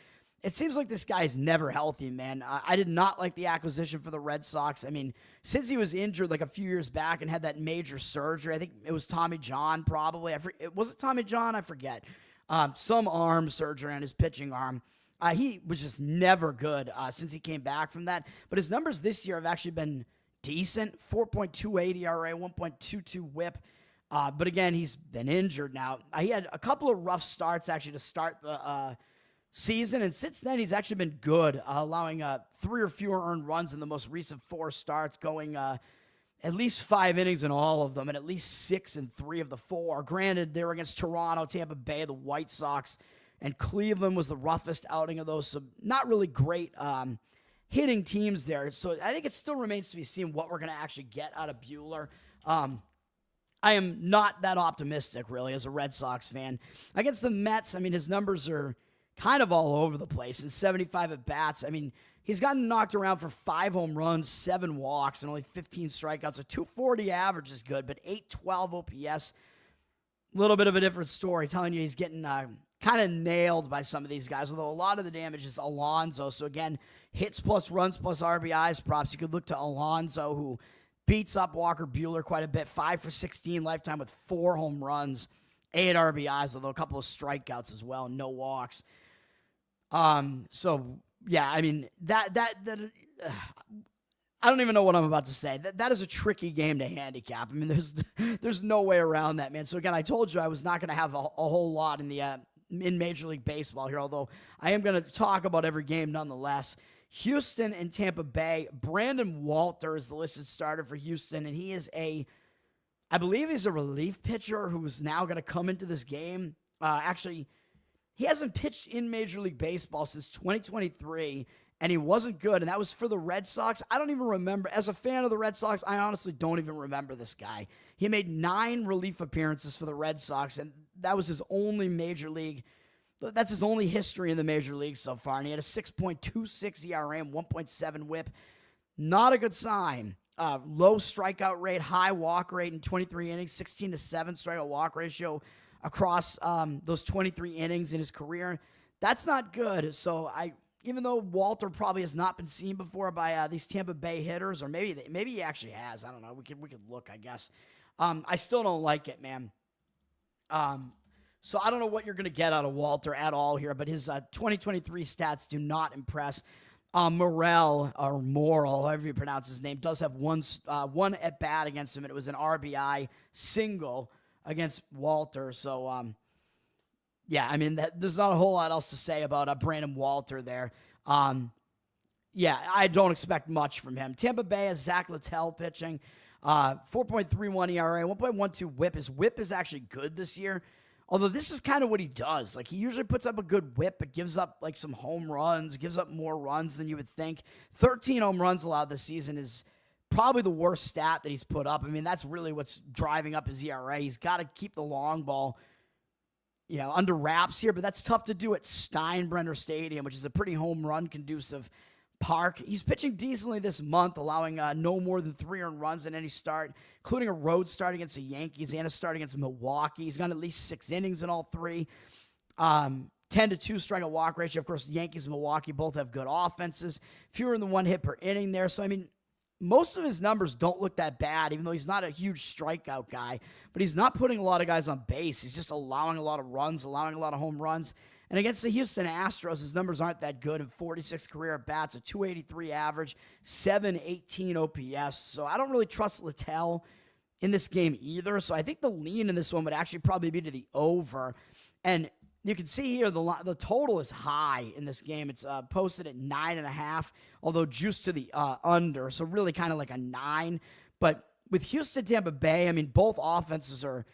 It seems like this guy is never healthy, man. I did not like the acquisition for the Red Sox. I mean, since he was injured like a few years back and had that major surgery, I think it was Tommy John probably. Was it Tommy John? I forget. Some arm surgery on his pitching arm. He was just never good since he came back from that. But his numbers this year have actually been decent. 4.28 ERA, 1.22 whip. But again, he's been injured now. He had a couple of rough starts actually to start the season, and since then he's actually been good, allowing 3 or fewer earned runs in the most recent 4 starts, going at least 5 innings in all of them, and at least 6 in 3 of the 4. Granted, they were against Toronto, Tampa Bay, the White Sox, and Cleveland was the roughest outing of those, so not really great hitting teams there. So I think it still remains to be seen what we're going to actually get out of Buehler. I am not that optimistic, really, as a Red Sox fan. Against the Mets, I mean, his numbers are kind of all over the place. In 75 at-bats, I mean, he's gotten knocked around for 5 home runs, 7 walks, and only 15 strikeouts. A 240 average is good, but 812 OPS, a little bit of a different story, telling you he's getting kind of nailed by some of these guys, although a lot of the damage is Alonso. So, again, hits plus runs plus RBIs props. You could look to Alonso, who beats up Walker Buehler quite a bit, 5 for 16 lifetime with 4 home runs, 8 RBIs, although a couple of strikeouts as well, no walks. So yeah, I mean, that I don't even know what I'm about to say. That is a tricky game to handicap. I mean, there's no way around that, man. So again, I told you I was not going to have a whole lot in Major League Baseball here, although I am going to talk about every game nonetheless. Houston and Tampa Bay. Brandon Walter is the listed starter for Houston, and he is I believe he's a relief pitcher who's now going to come into this game. Actually, he hasn't pitched in Major League Baseball since 2023, and he wasn't good, and that was for the Red Sox. I don't even remember. As a fan of the Red Sox, I honestly don't even remember this guy. He made 9 relief appearances for the Red Sox, and that was his only that's his only history in the Major League so far, and he had a 6.26 ERA and 1.7 whip. Not a good sign. Low strikeout rate, high walk rate in 23 innings, 16-7 strikeout walk ratio across those 23 innings in his career. That's not good. So even though Walter probably has not been seen before by these Tampa Bay hitters, or maybe he actually has. I don't know. We could look, I guess. I still don't like it, man. So I don't know what you're going to get out of Walter at all here, but his 2023 stats do not impress. Morel, or Morrill, however you pronounce his name, does have one at-bat against him, and it was an RBI single against Walter. So, yeah, I mean, there's not a whole lot else to say about Brandon Walter there. Yeah, I don't expect much from him. Tampa Bay has Zach Littell pitching, 4.31 ERA, 1.12 whip. His whip is actually good this year, although this is kind of what he does. Like, he usually puts up a good whip, but gives up, like, some home runs, gives up more runs than you would think. 13 home runs allowed this season is probably the worst stat that he's put up. I mean, that's really what's driving up his ERA. He's got to keep the long ball, under wraps here, but that's tough to do at Steinbrenner Stadium, which is a pretty home run conducive park. He's pitching decently this month, allowing no more than 3 earned runs in any start, including a road start against the Yankees and a start against Milwaukee. He's got at least 6 innings in all 3. 10-2 strikeout walk ratio. Of course, the Yankees and Milwaukee both have good offenses. Fewer than 1 hit per inning there. So, I mean, most of his numbers don't look that bad, even though he's not a huge strikeout guy. But he's not putting a lot of guys on base. He's just allowing a lot of runs, allowing a lot of home runs. And against the Houston Astros, his numbers aren't that good. In 46 career at-bats, a 283 average, 718 OPS. So I don't really trust Littell in this game either. So I think the lean in this one would actually probably be to the over. And you can see here the total is high in this game. It's posted at 9.5, although juiced to the under. So really kind of like a 9. But with Houston, Tampa Bay, I mean, both offenses are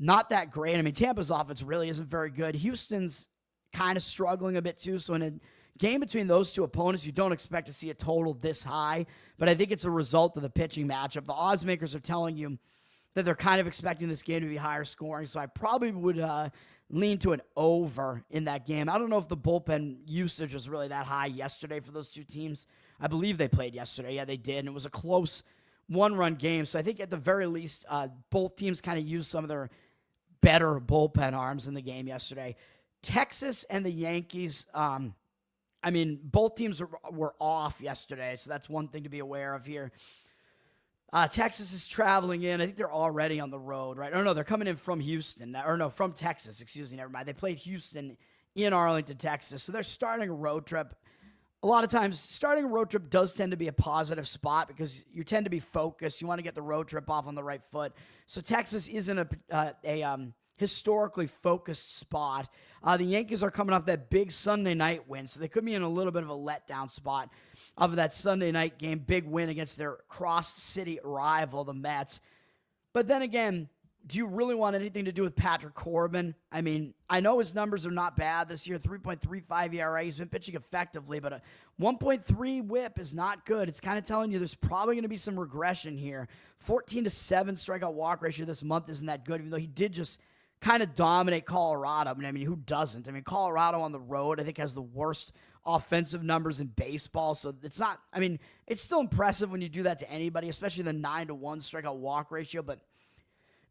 not that great. I mean, Tampa's offense really isn't very good. Houston's kind of struggling a bit too. So in a game between those two opponents, you don't expect to see a total this high. But I think it's a result of the pitching matchup. The odds makers are telling you that they're kind of expecting this game to be higher scoring. So I probably would lean to an over in that game. I don't know if the bullpen usage was really that high yesterday for those two teams. I believe they played yesterday. Yeah, they did. And it was a close one-run game. So I think at the very least, both teams kind of used some of their better bullpen arms in the game yesterday. Texas and the Yankees, both teams were off yesterday, so that's one thing to be aware of here. Texas is traveling in. I think they're already on the road, right? Oh, no, they're coming in from Houston. Or no, from Texas. Excuse me, never mind. They played Houston in Arlington, Texas, so they're starting a road trip. A lot of times, starting a road trip does tend to be a positive spot because you tend to be focused. You want to get the road trip off on the right foot. So Texas isn't a historically focused spot. The Yankees are coming off that big Sunday night win, so they could be in a little bit of a letdown spot of that Sunday night game. Big win against their cross-city rival, the Mets. But then again, do you really want anything to do with Patrick Corbin? I mean, I know his numbers are not bad this year, 3.35 ERA. He's been pitching effectively, but a 1.3 whip is not good. It's kind of telling you there's probably going to be some regression here. 14-7 strikeout walk ratio this month isn't that good, even though he did just kind of dominate Colorado. I mean, who doesn't? I mean, Colorado on the road, I think, has the worst offensive numbers in baseball. So it's not, I mean, it's still impressive when you do that to anybody, especially the 9-1 strikeout walk ratio, but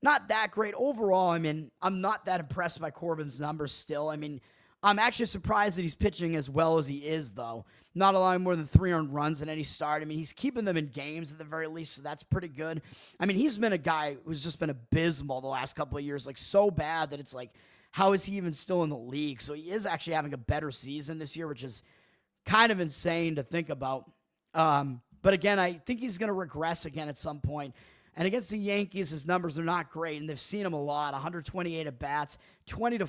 not that great. Overall, I mean, I'm not that impressed by Corbin's numbers still. I mean, I'm actually surprised that he's pitching as well as he is, though. Not allowing more than 3 earned runs in any start. I mean, he's keeping them in games at the very least, so that's pretty good. I mean, he's been a guy who's just been abysmal the last couple of years, like so bad that it's like, how is he even still in the league? So he is actually having a better season this year, which is kind of insane to think about. But again, I think he's going to regress again at some point. And against the Yankees, his numbers are not great, and they've seen him a lot. 128 at-bats, 20-14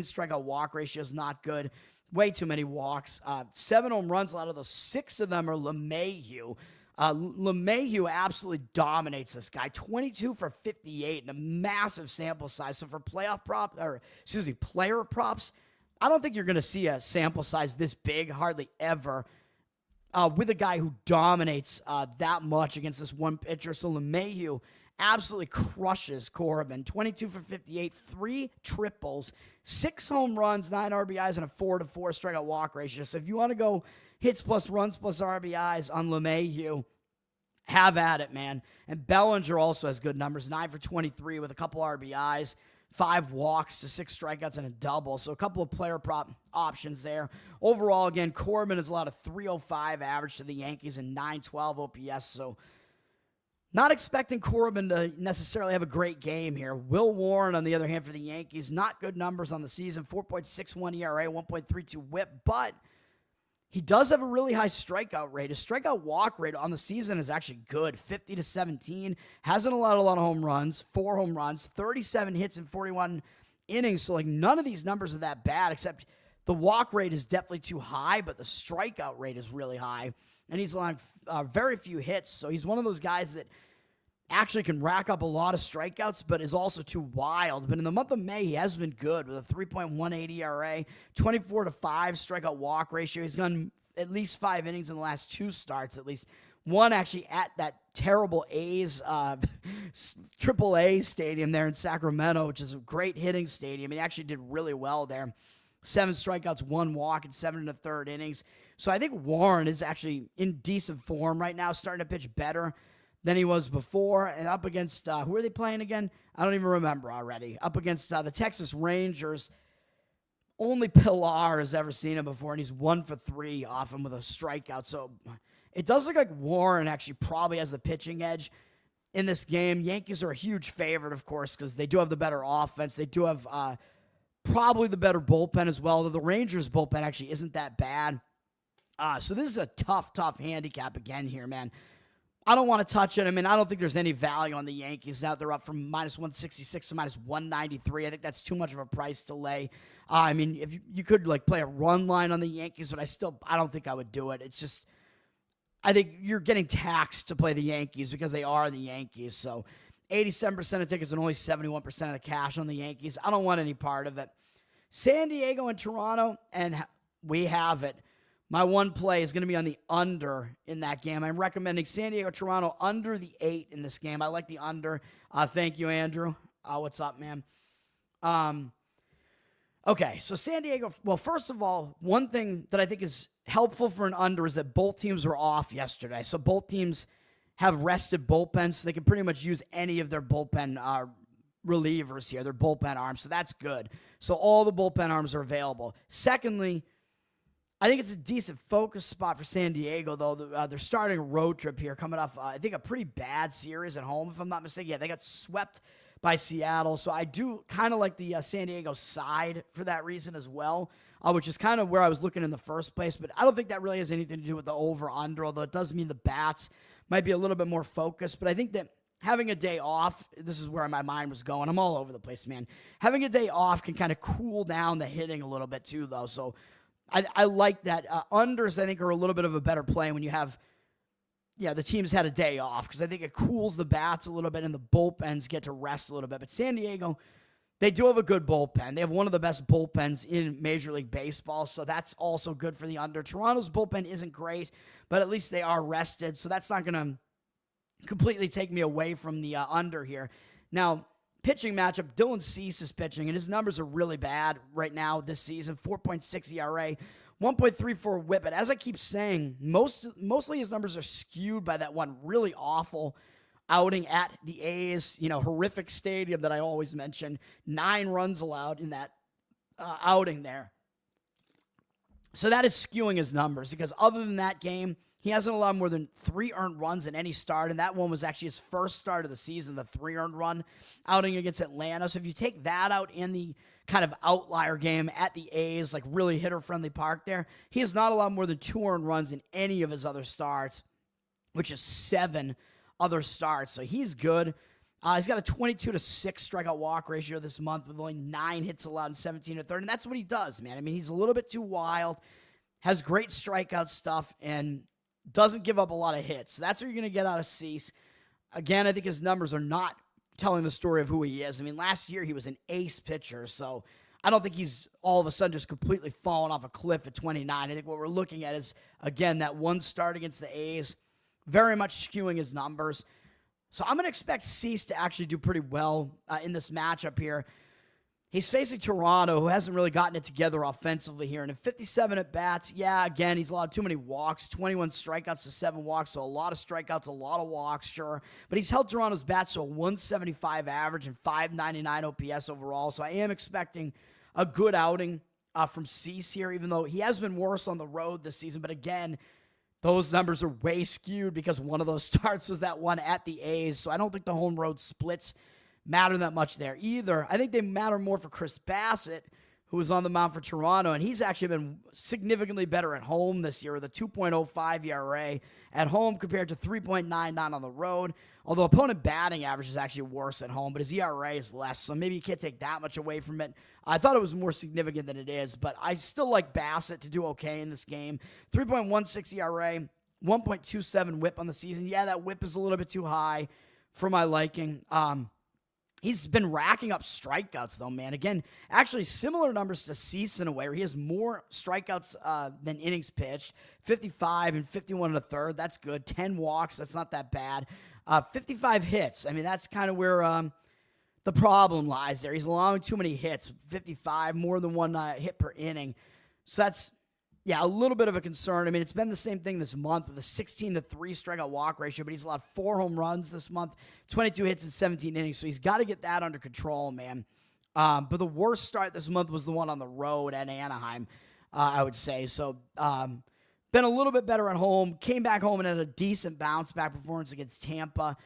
strikeout walk ratio is not good. Way too many walks. 7 home runs, a lot of those. 6 of them are LeMahieu. LeMahieu absolutely dominates this guy. 22 for 58 in a massive sample size. So for player props, I don't think you're going to see a sample size this big, hardly ever, with a guy who dominates that much against this one pitcher. So LeMahieu absolutely crushes Corbin. 22 for 58, 3 triples, 6 home runs, 9 RBIs, and a 4-4 strikeout walk ratio. So if you want to go hits plus runs plus RBIs on LeMahieu, have at it, man. And Bellinger also has good numbers, 9 for 23 with a couple RBIs, 5 walks to 6 strikeouts and a double. So a couple of player prop options there. Overall, again, Corbin has allowed a 305 average to the Yankees and 912 OPS. So not expecting Corbin to necessarily have a great game here. Will Warren, on the other hand, for the Yankees, not good numbers on the season. 4.61 ERA, 1.32 whip, but he does have a really high strikeout rate. His strikeout walk rate on the season is actually good, 50-17. Hasn't allowed a lot of home runs, 4 home runs, 37 hits in 41 innings. So, like, none of these numbers are that bad, except the walk rate is definitely too high, but the strikeout rate is really high. And he's allowing very few hits. So he's one of those guys that actually can rack up a lot of strikeouts, but is also too wild. But in the month of May, he has been good with a 3.18 ERA, 24-5 strikeout walk ratio. He's gone at least 5 innings in the last 2 starts, at least one actually at that terrible A's, Triple A stadium there in Sacramento, which is a great hitting stadium. He actually did really well there. 7 strikeouts, 1 walk in 7 1/3 innings. So I think Warren is actually in decent form right now, starting to pitch better than he was before. And up against, who are they playing again? I don't even remember already. Up against the Texas Rangers. Only Pilar has ever seen him before, and he's 1 for 3 off him with a strikeout. So it does look like Warren actually probably has the pitching edge in this game. Yankees are a huge favorite, of course, because they do have the better offense. They do have probably the better bullpen as well, though the Rangers' bullpen actually isn't that bad. So this is a tough handicap again here, man. I don't want to touch it. I mean, I don't think there's any value on the Yankees now. They're up from -166 to -193. I think that's too much of a price to lay. I mean, if you could like play a run line on the Yankees, but I don't think I would do it. It's just, I think you're getting taxed to play the Yankees because they are the Yankees. So 87% of tickets and only 71% of the cash on the Yankees. I don't want any part of it. San Diego and Toronto, and we have it. My one play is going to be on the under in that game. I'm recommending San Diego, Toronto under the 8 in this game. I like the under. Thank you, Andrew. What's up, man? Okay, so San Diego, well, first of all, one thing that I think is helpful for an under is that both teams were off yesterday. So both teams have rested bullpens, so they can pretty much use any of their bullpen relievers here, their bullpen arms. So that's good. So all the bullpen arms are available. Secondly, I think it's a decent focus spot for San Diego, though. They're starting a road trip here, coming off, I think, a pretty bad series at home, if I'm not mistaken. Yeah, they got swept by Seattle, so I do kind of like the San Diego side for that reason as well, which is kind of where I was looking in the first place. But I don't think that really has anything to do with the over-under, although it does mean the bats might be a little bit more focused. But I think that having a day off, this is where my mind was going. I'm all over the place, man. Having a day off can kind of cool down the hitting a little bit too, though. So I like that. Unders, I think, are a little bit of a better play when you have, the team's had a day off, because I think it cools the bats a little bit and the bullpens get to rest a little bit. But San Diego, they do have a good bullpen. They have one of the best bullpens in Major League Baseball, so that's also good for the under. Toronto's bullpen isn't great, but at least they are rested, so that's not going to completely take me away from the under here. Now, pitching matchup, Dylan Cease is pitching, and his numbers are really bad right now this season. 4.6 ERA, 1.34 whip. But as I keep saying, mostly his numbers are skewed by that one really awful outing at the A's, horrific stadium that I always mention. 9 runs allowed in that outing there. So that is skewing his numbers, because other than that game, he hasn't allowed more than 3 earned runs in any start, and that one was actually his first start of the season, the 3 earned run outing against Atlanta. So if you take that out in the kind of outlier game at the A's, like really hitter-friendly park there, he has not allowed more than 2 earned runs in any of his other starts, which is 7 other starts. So he's good. He's got a 22-6 strikeout walk ratio this month with only 9 hits allowed and 17 1/3, and that's what he does, man. I mean, he's a little bit too wild, has great strikeout stuff, and doesn't give up a lot of hits. So that's what you're going to get out of Cease. Again, I think his numbers are not telling the story of who he is. I mean, last year he was an ace pitcher, so I don't think he's all of a sudden just completely fallen off a cliff at 29. I think what we're looking at is, again, that one start against the A's, very much skewing his numbers. So I'm going to expect Cease to actually do pretty well in this matchup here. He's facing Toronto, who hasn't really gotten it together offensively here. And in 57 at-bats, again, he's allowed too many walks, 21 strikeouts to 7 walks, so a lot of strikeouts, a lot of walks, sure. But he's held Toronto's bats to a 175 average and 599 OPS overall, so I am expecting a good outing from Cease here, even though he has been worse on the road this season. But again, those numbers are way skewed because one of those starts was that one at the A's, so I don't think the home road splits matter that much there either. I think they matter more for Chris Bassett, who was on the mound for Toronto, and he's actually been significantly better at home this year with a 2.05 ERA at home compared to 3.99 on the road, although opponent batting average is actually worse at home, but his ERA is less, so maybe you can't take that much away from it. I thought it was more significant than it is, but I still like Bassett to do okay in this game. 3.16 ERA, 1.27 whip on the season. Yeah, that whip is a little bit too high for my liking. He's been racking up strikeouts, though, man. Again, actually similar numbers to Cease in a way, where he has more strikeouts than innings pitched. 55 and 51 1/3. That's good. 10 walks. That's not that bad. 55 hits. I mean, that's kind of where the problem lies there. He's allowing too many hits. 55, more than 1 hit per inning. So that's, a little bit of a concern. I mean, it's been the same thing this month with a 16-3 strikeout walk ratio, but he's allowed 4 home runs this month, 22 hits in 17 innings, so he's got to get that under control, man. But the worst start this month was the one on the road at Anaheim, I would say. So, been a little bit better at home, came back home and had a decent bounce-back performance against Tampa.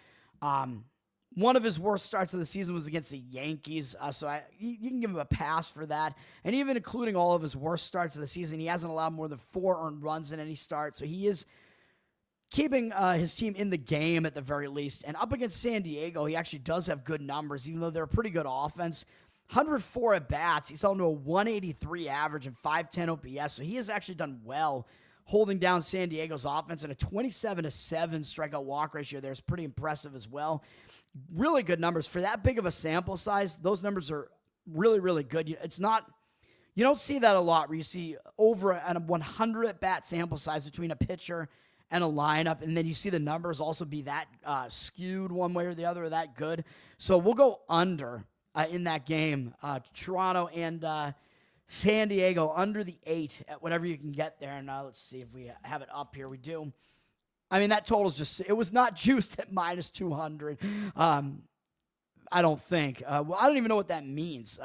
One of his worst starts of the season was against the Yankees, so you can give him a pass for that. And even including all of his worst starts of the season, he hasn't allowed more than 4 earned runs in any start, so he is keeping his team in the game at the very least. And up against San Diego, he actually does have good numbers, even though they're a pretty good offense. 104 at-bats, he's held to a 183 average and 510 OPS, so he has actually done well holding down San Diego's offense, and a 27-7 strikeout walk ratio there is pretty impressive as well. Really good numbers. For that big of a sample size, those numbers are really, really good. It's not, you don't see that a lot where you see over a 100 at-bat sample size between a pitcher and a lineup, and then you see the numbers also be that skewed one way or the other, or that good. So we'll go under in that game. Toronto and San Diego under the 8 at whatever you can get there. And let's see if we have it up here. We do. I mean, that total's just, it was not juiced at minus 200. I don't think. Well, I don't even know what that means.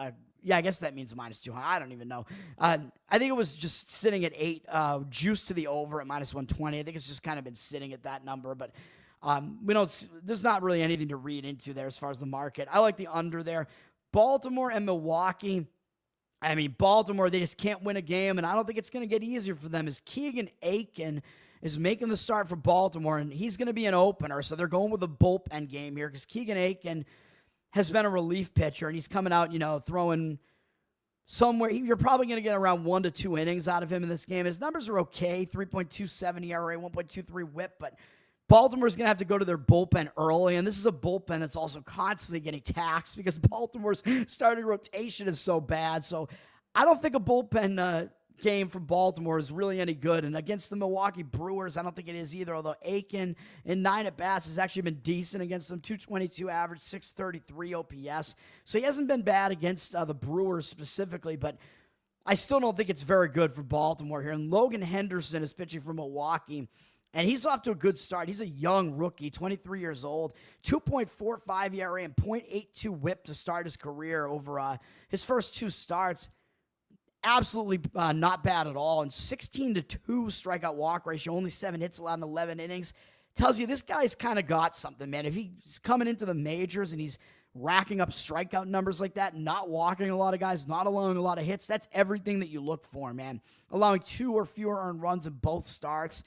Yeah, I guess that means minus 200. I don't even know. I think it was just sitting at 8, juiced to the over at minus 120. I think it's just kind of been sitting at that number, but there's not really anything to read into there as far as the market. I like the under there. Baltimore and Milwaukee. I mean, Baltimore, they just can't win a game, and I don't think it's going to get easier for them as Keegan Aiken is making the start for Baltimore, and he's going to be an opener, so they're going with a bullpen game here because Keegan Aiken has been a relief pitcher, and he's coming out, throwing somewhere. You're probably going to get around 1 to 2 innings out of him in this game. His numbers are okay, 3.27 ERA, 1.23 whip, but Baltimore's going to have to go to their bullpen early, and this is a bullpen that's also constantly getting taxed because Baltimore's starting rotation is so bad. So I don't think a bullpen game for Baltimore is really any good. And against the Milwaukee Brewers, I don't think it is either, although Aiken in 9 at-bats has actually been decent against them, 222 average, 633 OPS. So he hasn't been bad against the Brewers specifically, but I still don't think it's very good for Baltimore here. And Logan Henderson is pitching for Milwaukee, and he's off to a good start. He's a young rookie, 23 years old, 2.45 ERA and 0.82 whip to start his career over his first 2 starts. Absolutely not bad at all. And 16-2 strikeout walk ratio, only 7 hits allowed in 11 innings. Tells you this guy's kind of got something, man. If he's coming into the majors and he's racking up strikeout numbers like that, not walking a lot of guys, not allowing a lot of hits, that's everything that you look for, man. Allowing 2 or fewer earned runs in both starts.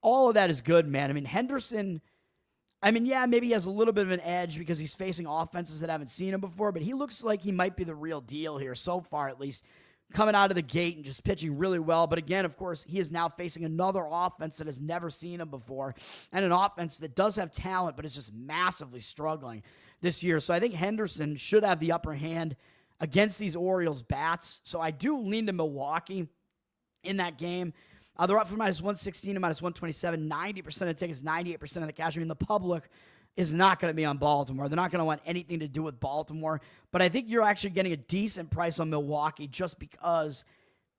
All of that is good, man. I mean, Henderson, yeah, maybe he has a little bit of an edge because he's facing offenses that haven't seen him before, but he looks like he might be the real deal here so far, at least, coming out of the gate and just pitching really well. But again, of course, he is now facing another offense that has never seen him before, and an offense that does have talent, but is just massively struggling this year. So I think Henderson should have the upper hand against these Orioles bats. So I do lean to Milwaukee in that game. They're up for minus 116 and minus 127. 90% of tickets, 98% of the cash. I mean, the public is not going to be on Baltimore. They're not going to want anything to do with Baltimore. But I think you're actually getting a decent price on Milwaukee just because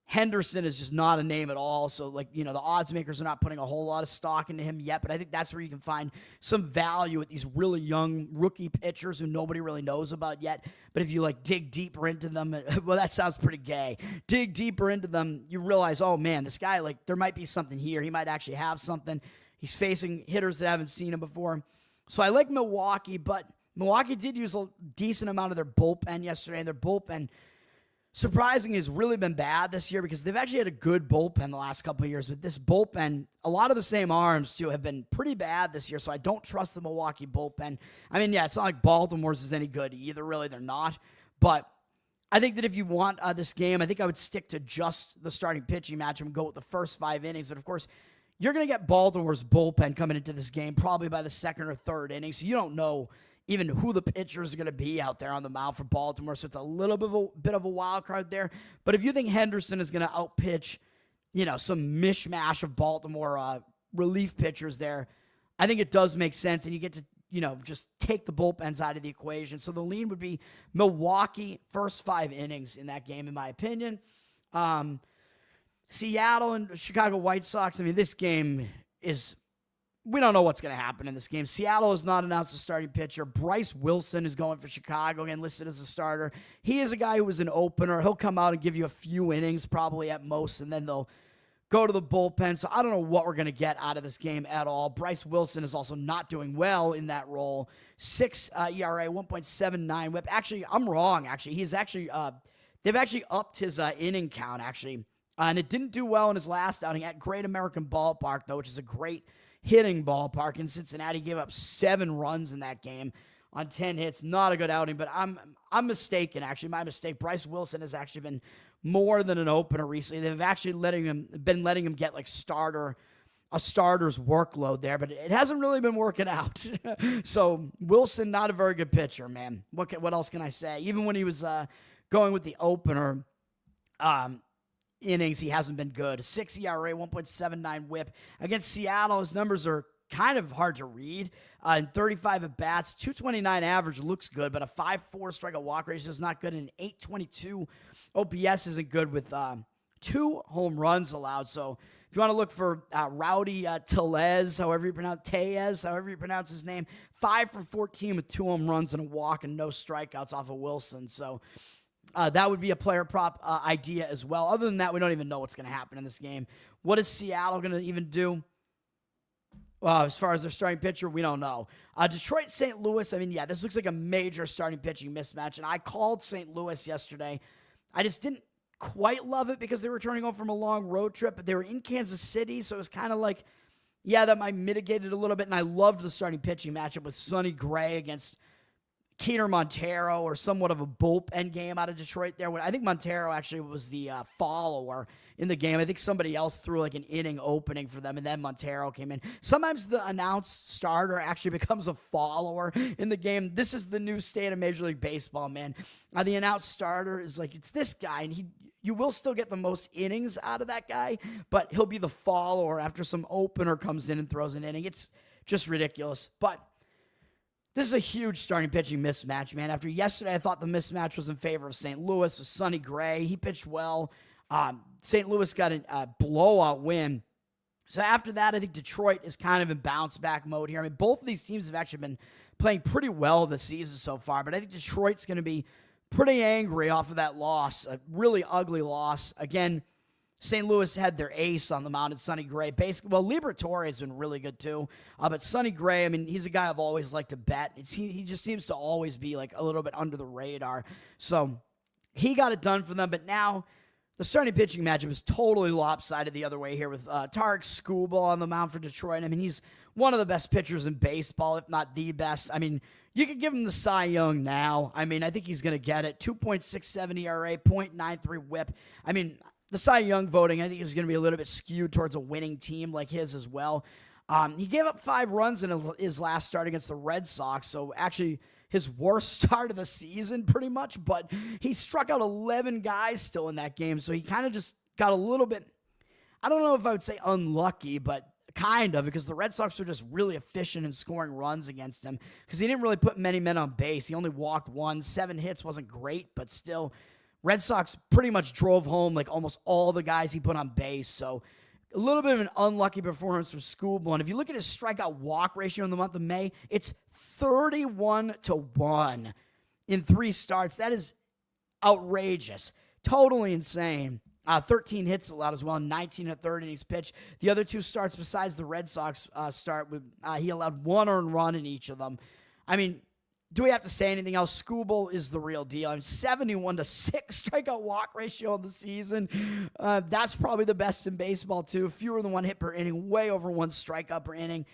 Henderson is just not a name at all. So, the odds makers are not putting a whole lot of stock into him yet. But I think that's where you can find some value with these really young rookie pitchers who nobody really knows about yet. But if you, dig deeper into them, well, that sounds pretty gay. Dig deeper into them, you realize, oh, man, this guy, there might be something here. He might actually have something. He's facing hitters that haven't seen him before. So I like Milwaukee, but Milwaukee did use a decent amount of their bullpen yesterday, and their bullpen, surprisingly, has really been bad this year because they've actually had a good bullpen the last couple of years. But this bullpen, a lot of the same arms, too, have been pretty bad this year, so I don't trust the Milwaukee bullpen. It's not like Baltimore's is any good either, really. They're not. But I think that if you want this game, I think I would stick to just the starting pitching matchup and go with the first 5 innings. And, of course, you're going to get Baltimore's bullpen coming into this game probably by the 2nd or 3rd inning, so you don't know even who the pitchers are going to be out there on the mound for Baltimore, so it's a little bit of a wild card there. But if you think Henderson is going to outpitch, some mishmash of Baltimore relief pitchers there, I think it does make sense, and you get to, just take the bullpens out of the equation. So the lean would be Milwaukee first 5 innings in that game, in my opinion. Seattle and Chicago White Sox, this game is, we don't know what's going to happen in this game. Seattle has not announced a starting pitcher. Bryce Wilson is going for Chicago, again listed as a starter. He is a guy who was an opener. He'll come out and give you a few innings probably at most, and then they'll go to the bullpen. So I don't know what we're going to get out of this game at all. Bryce Wilson is also not doing well in that role. 6 ERA, 1.79 whip. Actually, I'm wrong, actually. He's actually, they've actually upped his inning count, actually. And it didn't do well in his last outing at Great American Ballpark, though, which is a great hitting ballpark in Cincinnati. Gave up 7 runs in that game on 10 hits. Not a good outing, but I'm mistaken, actually. My mistake. Bryce Wilson has actually been more than an opener recently. They've actually been letting him get a starter's workload there, but it hasn't really been working out. So Wilson, not a very good pitcher, man. What else can I say? Even when he was going with the opener, innings, he hasn't been good. 6 ERA, 1.79 whip. Against Seattle, his numbers are kind of hard to read. In 35 at-bats, 229 average looks good, but a 5.4 strikeout walk ratio is not good, and 822 OPS isn't good with 2 home runs allowed. So if you want to look for Rowdy Tellez, however you pronounce his name, 5 for 14 with 2 home runs and a walk and no strikeouts off of Wilson. So that would be a player prop idea as well. Other than that, we don't even know what's going to happen in this game. What is Seattle going to even do? Well, as far as their starting pitcher, we don't know. Detroit, St. Louis, I mean, yeah, this looks like a major starting pitching mismatch, and I called St. Louis yesterday. I just didn't quite love it because they were returning home from a long road trip, but they were in Kansas City, so it was kind of like, yeah, that might mitigate it a little bit, and I loved the starting pitching matchup with Sonny Gray against Keener Montero, or somewhat of a bullpen game out of Detroit there. I think Montero actually was the follower in the game. I think somebody else threw like an inning opening for them, and then Montero came in. Sometimes the announced starter actually becomes a follower in the game. This is the new state of Major League Baseball, man. The announced starter is like, it's this guy, and you will still get the most innings out of that guy, but he'll be the follower after some opener comes in and throws an inning. It's just ridiculous. But this is a huge starting pitching mismatch, man. After yesterday, I thought the mismatch was in favor of St. Louis with Sonny Gray. He pitched well. St. Louis got a blowout win. So after that, I think Detroit is kind of in bounce-back mode here. I mean, both of these teams have actually been playing pretty well this season so far, but I think Detroit's going to be pretty angry off of that loss, a really ugly loss. Again, St. Louis had their ace on the mound in Sonny Gray. Basically, well, Liberatore has been really good too. But Sonny Gray, I mean, he's a guy I've always liked to bet. He just seems to always be like a little bit under the radar. So he got it done for them. But now the starting pitching matchup is totally lopsided the other way here with Tarek Skubal on the mound for Detroit. I mean, he's one of the best pitchers in baseball, if not the best. I mean, you could give him the Cy Young now. I mean, I think he's going to get it. 2.67 ERA, 0.93 whip. I mean, the Cy Young voting, I think, is going to be a little bit skewed towards a winning team like his as well. He gave up 5 runs in his last start against the Red Sox, so actually his worst start of the season pretty much, but he struck out 11 guys still in that game, so he kind of just got a little bit, I don't know if I would say unlucky, but kind of, because the Red Sox are just really efficient in scoring runs against him, because he didn't really put many men on base. He only walked 1, 7 hits wasn't great, but still, Red Sox pretty much drove home like almost all the guys he put on base. So a little bit of an unlucky performance from Skubal. And if you look at his strikeout walk ratio in the month of May, it's 31-1 in 3 starts. That is outrageous. Totally insane. 13 hits allowed as well, 19 at third innings pitch. The other 2 starts besides the Red Sox start, he allowed 1 earned run in each of them. I mean, do we have to say anything else? Skubal is the real deal. I mean, 71-6 strikeout walk ratio on the season. That's probably the best in baseball, too. Fewer than 1 hit per inning, way over 1 strikeout per inning.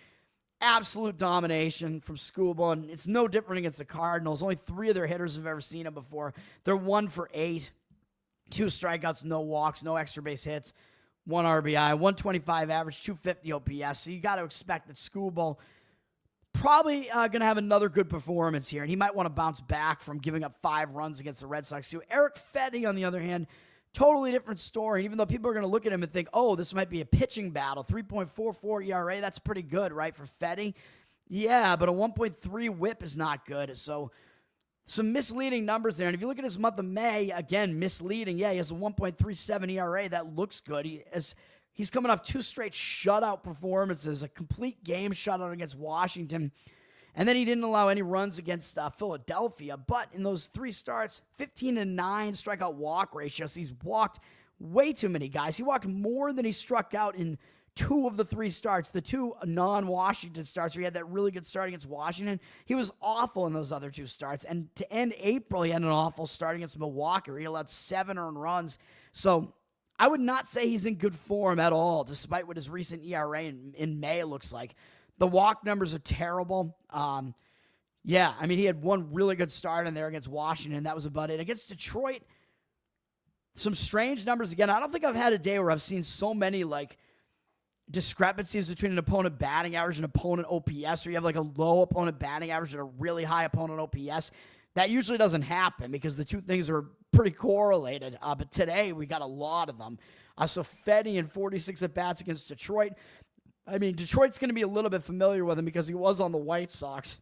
Absolute domination from Skubal, and it's no different against the Cardinals. Only 3 of their hitters have ever seen him before. They're 1 for 8, 2 strikeouts, no walks, no extra base hits, 1 RBI, 125 average, 250 OPS. So you got to expect that Skubal probably going to have another good performance here, and he might want to bounce back from giving up 5 runs against the Red Sox, too. Eric Fetty, on the other hand, totally different story. Even though people are going to look at him and think, oh, this might be a pitching battle, 3.44 ERA, that's pretty good, right, for Fetty? Yeah, but a 1.3 whip is not good. So some misleading numbers there. And if you look at his month of May, again, misleading. Yeah, he has a 1.37 ERA. That looks good. He's coming off 2 straight shutout performances, a complete game shutout against Washington, and then he didn't allow any runs against Philadelphia. But in those 3 starts, 15-9 strikeout walk ratio, so he's walked way too many guys. He walked more than he struck out in 2 of the 3 starts, the 2 non-Washington starts where he had that really good start against Washington. He was awful in those other 2 starts, and to end April, he had an awful start against Milwaukee where he allowed 7 earned runs. So I would not say he's in good form at all, despite what his recent ERA in May looks like. The walk numbers are terrible. Yeah, I mean, he had 1 really good start in there against Washington, and that was about it. Against Detroit, some strange numbers again. I don't think I've had a day where I've seen so many, like, discrepancies between an opponent batting average and opponent OPS, where you have, like, a low opponent batting average and a really high opponent OPS. That usually doesn't happen because the 2 things are pretty correlated. But today we got a lot of them. So Fetty in 46 at-bats against Detroit. I mean, Detroit's going to be a little bit familiar with him because he was on the White Sox,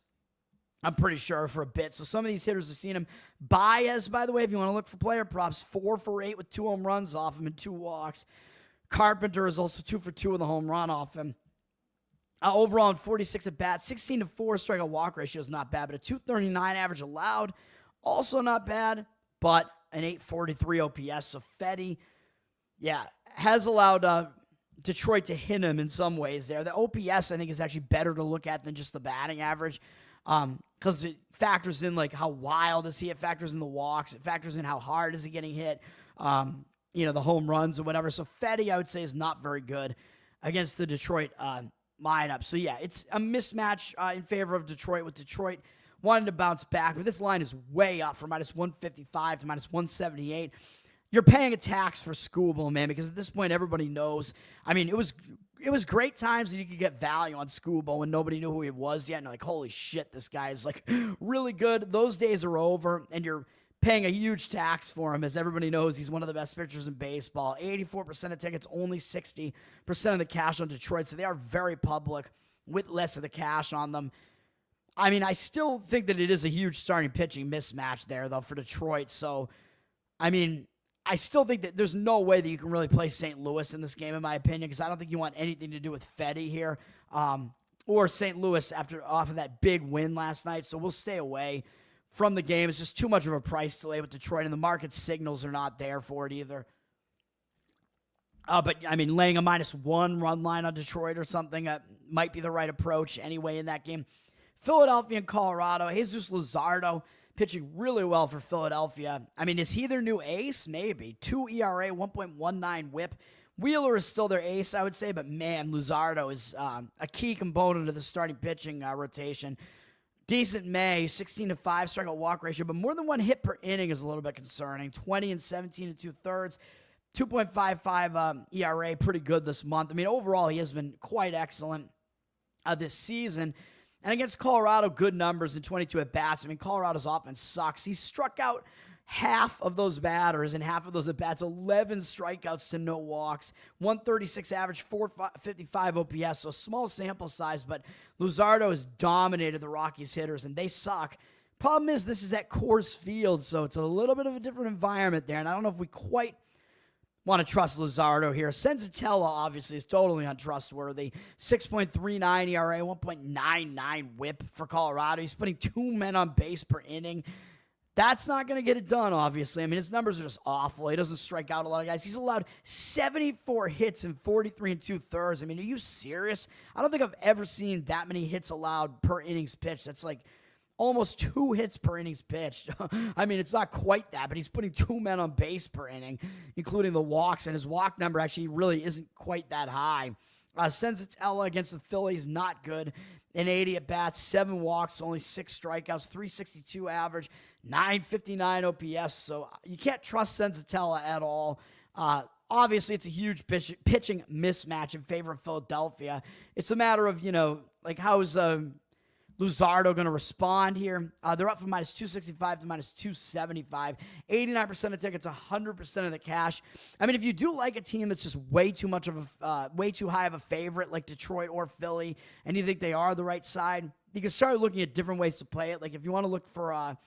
I'm pretty sure, for a bit. So some of these hitters have seen him. Baez, by the way, if you want to look for player props, 4 for 8 with 2 home runs off him and 2 walks. Carpenter is also 2 for 2 with a home run off him. Overall, in 46 at bats, 16 to 4 strikeout walk ratio is not bad, but a 239 average allowed, also not bad, but an 843 OPS. So Fetty, yeah, has allowed Detroit to hit him in some ways there. The OPS, I think, is actually better to look at than just the batting average, because it factors in like how wild is he. It factors in the walks. It factors in how hard is he getting hit. The home runs or whatever. So Fetty, I would say, is not very good against the Detroit lineup. So yeah, it's a mismatch in favor of Detroit, with Detroit wanting to bounce back, but this line is way up from minus 155 to minus 178. You're paying a tax for Skubal, man, because at this point everybody knows. I mean, it was great times that you could get value on Skubal when nobody knew who he was yet, and like, holy shit, this guy is like really good. Those days are over, and you're paying a huge tax for him, as everybody knows he's one of the best pitchers in baseball. 84% of tickets, only 60% of the cash on Detroit, so they are very public with less of the cash on them. I mean, I still think that it is a huge starting pitching mismatch there, though, for Detroit. So, I mean, I still think that there's no way that you can really play St. Louis in this game, in my opinion, because I don't think you want anything to do with Fetty here, or St. Louis off of that big win last night. So we'll stay away from the game. It's just too much of a price delay with Detroit, and the market signals are not there for it either. But, I mean, laying a -1 run line on Detroit or something might be the right approach anyway in that game. Philadelphia and Colorado. Jesus Luzardo pitching really well for Philadelphia. I mean, is he their new ace? Maybe. 2 ERA, 1.19 whip. Wheeler is still their ace, I would say, but man, Luzardo is a key component of the starting pitching rotation. Decent May, 16 to 5 strikeout walk ratio, but more than 1 hit per inning is a little bit concerning. 20 and 17 and 2/3, 2.55 ERA, pretty good this month. I mean, overall, he has been quite excellent this season. And against Colorado, good numbers in 22 at-bats. I mean, Colorado's offense sucks. He struck out half of those batters and half of those at-bats, 11 strikeouts to no walks, 136 average, 455 OPS, so small sample size, but Luzardo has dominated the Rockies hitters, and they suck. Problem is, this is at Coors Field, so it's a little bit of a different environment there, and I don't know if we quite want to trust Luzardo here. Senzatella, obviously, is totally untrustworthy. 6.39 ERA, 1.99 whip for Colorado. He's putting 2 men on base per inning. That's not going to get it done, obviously. I mean, his numbers are just awful. He doesn't strike out a lot of guys. He's allowed 74 hits in 43 and 2/3. I mean, are you serious? I don't think I've ever seen that many hits allowed per innings pitched. That's like almost 2 hits per innings pitched. I mean, it's not quite that, but he's putting 2 men on base per inning, including the walks, and his walk number actually really isn't quite that high. Senzatella against the Phillies, not good. In 80 at-bats, 7 walks, only 6 strikeouts, 362 average, 959 OPS, so you can't trust Senzatella at all. Obviously, it's a huge pitching mismatch in favor of Philadelphia. It's a matter of, how's Luzardo going to respond here? They're up from -265 to -275. 89% of tickets, 100% of the cash. I mean, if you do like a team that's just way too high of a favorite, like Detroit or Philly, and you think they are the right side, you can start looking at different ways to play it. Like if you want to look for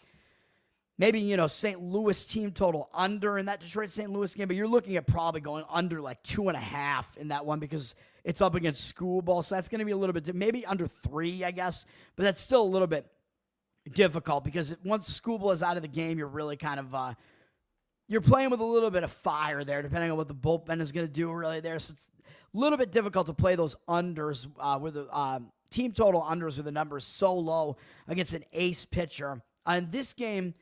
maybe, St. Louis team total under in that Detroit-St. Louis game, but you're looking at probably going under like 2.5 in that one because it's up against Skubal, so that's going to be a little bit, maybe under 3, I guess, but that's still a little bit difficult because once Skubal is out of the game, you're really kind of, you're playing with a little bit of fire there, depending on what the bullpen is going to do really there, so it's a little bit difficult to play those unders with the team total unders with the numbers so low against an ace pitcher. In this game,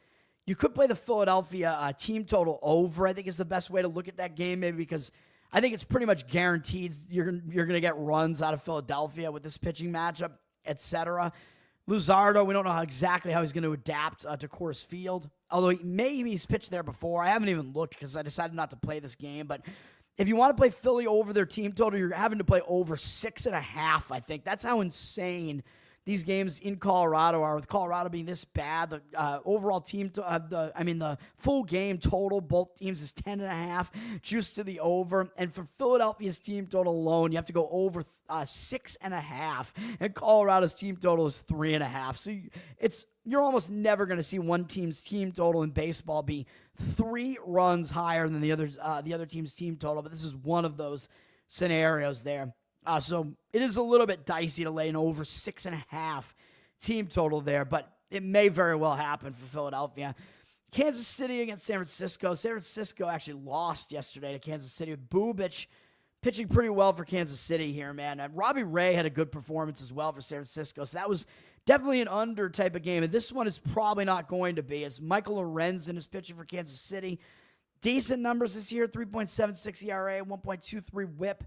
you could play the Philadelphia team total over, I think is the best way to look at that game, maybe because I think it's pretty much guaranteed you're going to get runs out of Philadelphia with this pitching matchup, etc. Luzardo, we don't know exactly how he's going to adapt to Coors Field, although maybe he's pitched there before. I haven't even looked because I decided not to play this game, but if you want to play Philly over their team total, you're having to play over 6.5, I think. That's how insane these games in Colorado are, with Colorado being this bad. The overall team, the full game total, both teams is 10.5, juice to the over. And for Philadelphia's team total alone, you have to go over 6.5, and Colorado's team total is 3.5. So you're almost never going to see one team's team total in baseball be 3 runs higher than the other team's team total. But this is one of those scenarios there. So it is a little bit dicey to lay an over 6.5 team total there, but it may very well happen for Philadelphia. Kansas City against San Francisco. San Francisco actually lost yesterday to Kansas City with Bubic pitching pretty well for Kansas City here, man. And Robbie Ray had a good performance as well for San Francisco, so that was definitely an under type of game. And this one is probably not going to be, as Michael Lorenzen is pitching for Kansas City. Decent numbers this year, 3.76 ERA, 1.23 whip.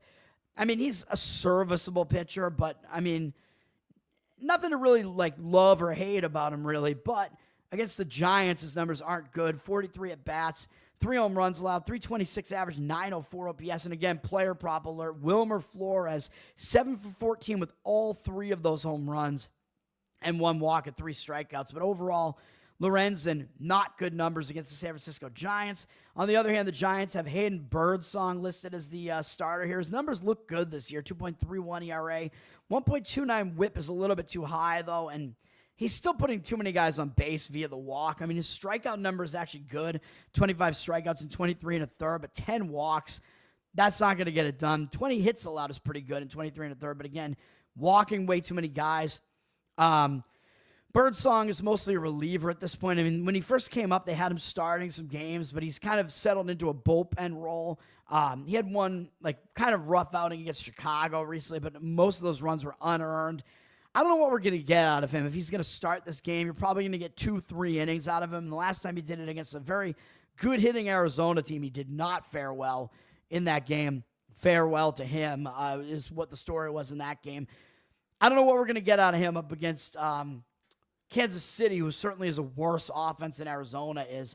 I mean, he's a serviceable pitcher, but, I mean, nothing to really, love or hate about him, really. But against the Giants, his numbers aren't good. 43 at-bats, 3 home runs allowed, 326 average, 904 OPS. And again, player prop alert, Wilmer Flores, 7 for 14 with all 3 of those home runs and 1 walk and 3 strikeouts. But overall, Lorenzen, not good numbers against the San Francisco Giants. On the other hand, the Giants have Hayden Birdsong listed as the starter here. His numbers look good this year, 2.31 ERA. 1.29 whip is a little bit too high, though, and he's still putting too many guys on base via the walk. I mean, his strikeout number is actually good, 25 strikeouts and 23 and a third, but 10 walks, that's not going to get it done. 20 hits allowed is pretty good and 23 and a third, but again, walking way too many guys. Birdsong is mostly a reliever at this point. I mean, when he first came up, they had him starting some games, but he's kind of settled into a bullpen role. He had one kind of rough outing against Chicago recently, but most of those runs were unearned. I don't know what we're going to get out of him. If he's going to start this game, you're probably going to get 2-3 innings out of him. The last time he did it against a very good hitting Arizona team, he did not fare well in that game. Farewell to him is what the story was in that game. I don't know what we're going to get out of him up against Kansas City, who certainly is a worse offense than Arizona is.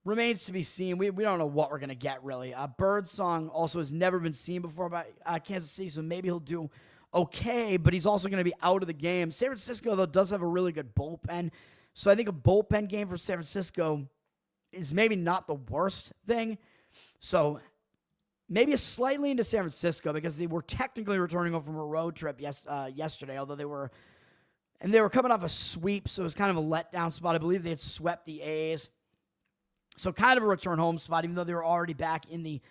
Remains to be seen. We don't know what we're going to get, really. Birdsong also has never been seen before by Kansas City, so maybe he'll do okay, but he's also going to be out of the game. San Francisco, though, does have a really good bullpen, so I think a bullpen game for San Francisco is maybe not the worst thing. So maybe a slightly into San Francisco, because they were technically returning home from a road trip yesterday, although they were coming off a sweep, so it was kind of a letdown spot. I believe they had swept the A's. So kind of a return home spot, even though they were already back in the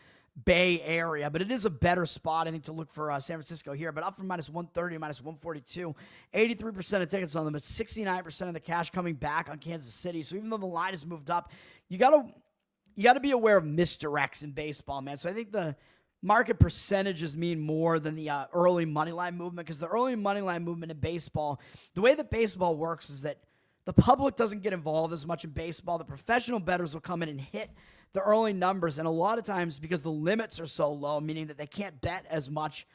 Bay Area. But it is a better spot, I think, to look for San Francisco here. But up from minus 130 to minus 142. 83% of tickets on them, but 69% of the cash coming back on Kansas City. So even though the line has moved up, you gotta be aware of misdirects in baseball, man. So I think the market percentages mean more than the early money line movement, because the early money line movement in baseball, the way that baseball works is that the public doesn't get involved as much in baseball. The professional bettors will come in and hit the early numbers, and a lot of times, because the limits are so low, meaning that they can't bet as much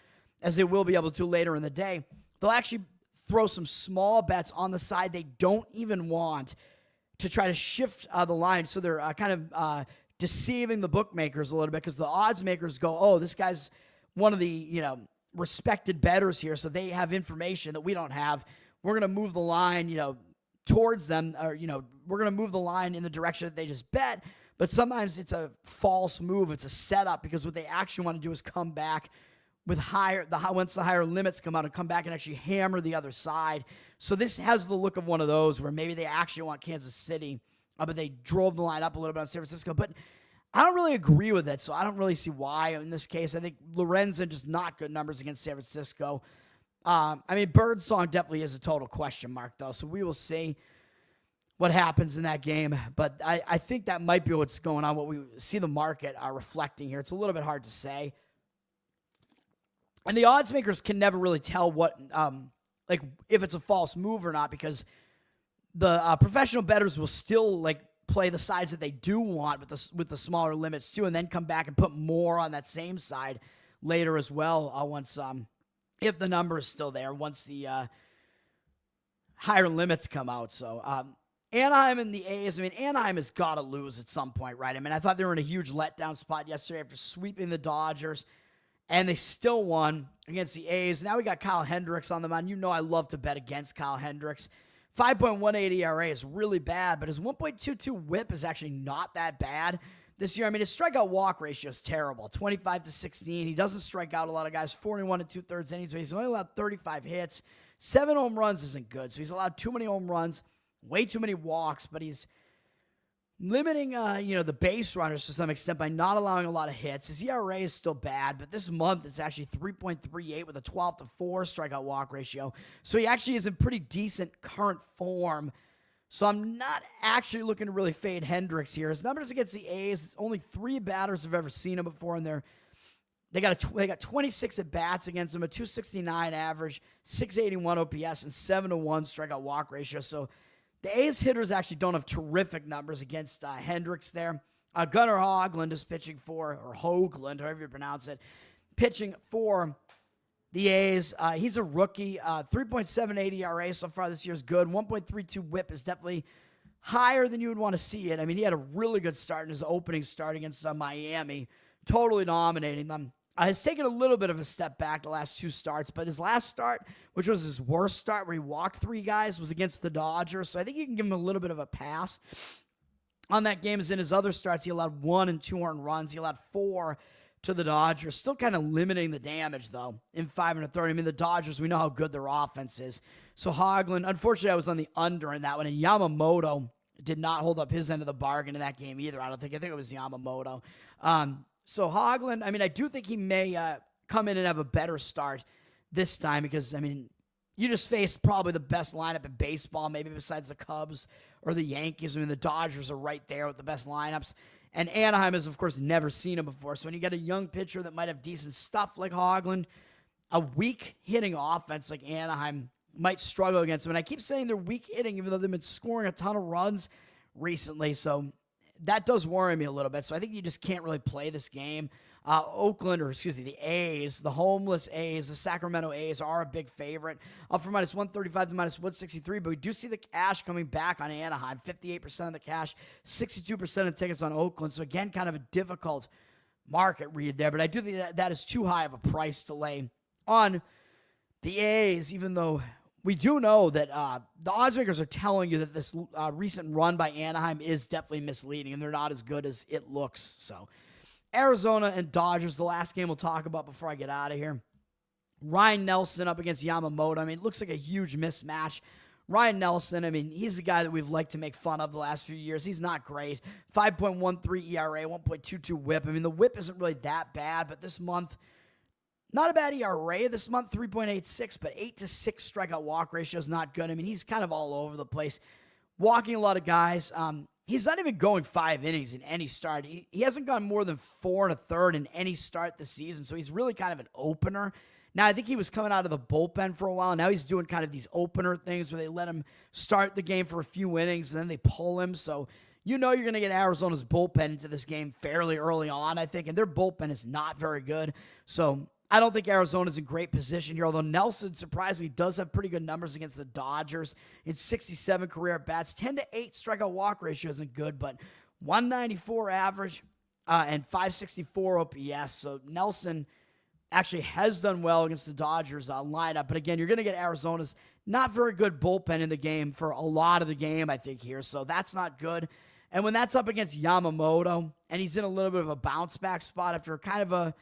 as they will be able to later in the day, they'll actually throw some small bets on the side they don't even want to try to shift the line. So they're kind of deceiving the bookmakers a little bit, because the odds makers go, oh, this guy's one of the respected bettors here, so they have information that we don't have. We're going to move the line towards them, or we're going to move the line in the direction that they just bet. But sometimes it's a false move. It's a setup, because what they actually want to do is come back with once the higher limits come out, and come back and actually hammer the other side. So this has the look of one of those where maybe they actually want Kansas City, but they drove the line up a little bit on San Francisco. But I don't really agree with it, so I don't really see why in this case. I think Lorenzen just not good numbers against San Francisco. Birdsong definitely is a total question mark, though, so we will see what happens in that game. But I think that might be what's going on, what we see the market reflecting here. It's a little bit hard to say. And the odds makers can never really tell what, if it's a false move or not, because the professional bettors will still play the sides that they do want with the smaller limits too, and then come back and put more on that same side later as well. Once if the number is still there, once the higher limits come out. So Anaheim and the A's. Anaheim has got to lose at some point, right? I thought they were in a huge letdown spot yesterday after sweeping the Dodgers and they still won against the A's. Now we got Kyle Hendricks on the mound. You know I love to bet against Kyle Hendricks. 5.18 ERA is really bad, but his 1.22 whip is actually not that bad this year. I mean, his strikeout walk ratio is terrible, 25-16. He doesn't strike out a lot of guys, 41 2/3 innings, but he's only allowed 35 hits. 7 home runs isn't good, so he's allowed too many home runs, way too many walks, but he's limiting, the base runners to some extent by not allowing a lot of hits. His ERA is still bad, but this month it's actually 3.38 with a 12-4 strikeout walk ratio. So he actually is in pretty decent current form. So I'm not actually looking to really fade Hendricks here. His numbers against the A's, only 3 batters have ever seen him before, and they got 26 at bats against him, a 269 average, 681 OPS, and 7-1 strikeout walk ratio. So the A's hitters actually don't have terrific numbers against Hendricks there. Gunnar Hoglund is pitching for, or Hoagland, however you pronounce it, pitching for the A's. He's a rookie. 3.78 ERA so far this year is good. 1.32 whip is definitely higher than you would want to see it. I mean, he had a really good start in his opening start against Miami, totally dominating them. Has taken a little bit of a step back the last 2 starts, but his last start, which was his worst start where he walked 3 guys, was against the Dodgers. So I think you can give him a little bit of a pass on that game. As in his other starts, he allowed 1 and 2 earned runs. He allowed 4 to the Dodgers. Still kind of limiting the damage, though, in 5 1/3. I mean, the Dodgers, we know how good their offense is. So Hoglund, unfortunately, I was on the under in that one, and Yamamoto did not hold up his end of the bargain in that game either. I think it was Yamamoto. So Hoglund, I mean, I do think he may come in and have a better start this time because, I mean, you just faced probably the best lineup in baseball, maybe besides the Cubs or the Yankees. I mean, the Dodgers are right there with the best lineups. And Anaheim has, of course, never seen him before. So when you get a young pitcher that might have decent stuff like Hoglund, a weak hitting offense like Anaheim might struggle against him. And I keep saying they're weak hitting, even though they've been scoring a ton of runs recently. So that does worry me a little bit. So I think you just can't really play this game. The A's, the homeless A's, the Sacramento A's are a big favorite. Up from -135 to -163, but we do see the cash coming back on Anaheim. 58% of the cash, 62% of the tickets on Oakland. So again, kind of a difficult market read there, but I do think that is too high of a price to lay on the A's, even though we do know that the odds makers are telling you that this recent run by Anaheim is definitely misleading, and they're not as good as it looks. So Arizona and Dodgers, the last game we'll talk about before I get out of here. Ryan Nelson up against Yamamoto. I mean, it looks like a huge mismatch. Ryan Nelson, I mean, he's the guy that we've liked to make fun of the last few years. He's not great. 5.13 ERA, 1.22 whip. I mean, the whip isn't really that bad, but this month, not a bad ERA this month, 3.86, but 8-6 strikeout walk ratio is not good. I mean, he's kind of all over the place, walking a lot of guys. He's not even going 5 innings in any start. He hasn't gone more than 4 1/3 in any start this season, so he's really kind of an opener. Now, I think he was coming out of the bullpen for a while. Now he's doing kind of these opener things where they let him start the game for a few innings, and then they pull him. So you know you're going to get Arizona's bullpen into this game fairly early on, I think, and their bullpen is not very good. So I don't think Arizona's in great position here, although Nelson surprisingly does have pretty good numbers against the Dodgers in 67 career at-bats. 10-8 strikeout walk ratio isn't good, but 194 average and 564 OPS. So Nelson actually has done well against the Dodgers lineup. But again, you're going to get Arizona's not very good bullpen in the game for a lot of the game, I think, here. So that's not good. And when that's up against Yamamoto, and he's in a little bit of a bounce-back spot after kind of a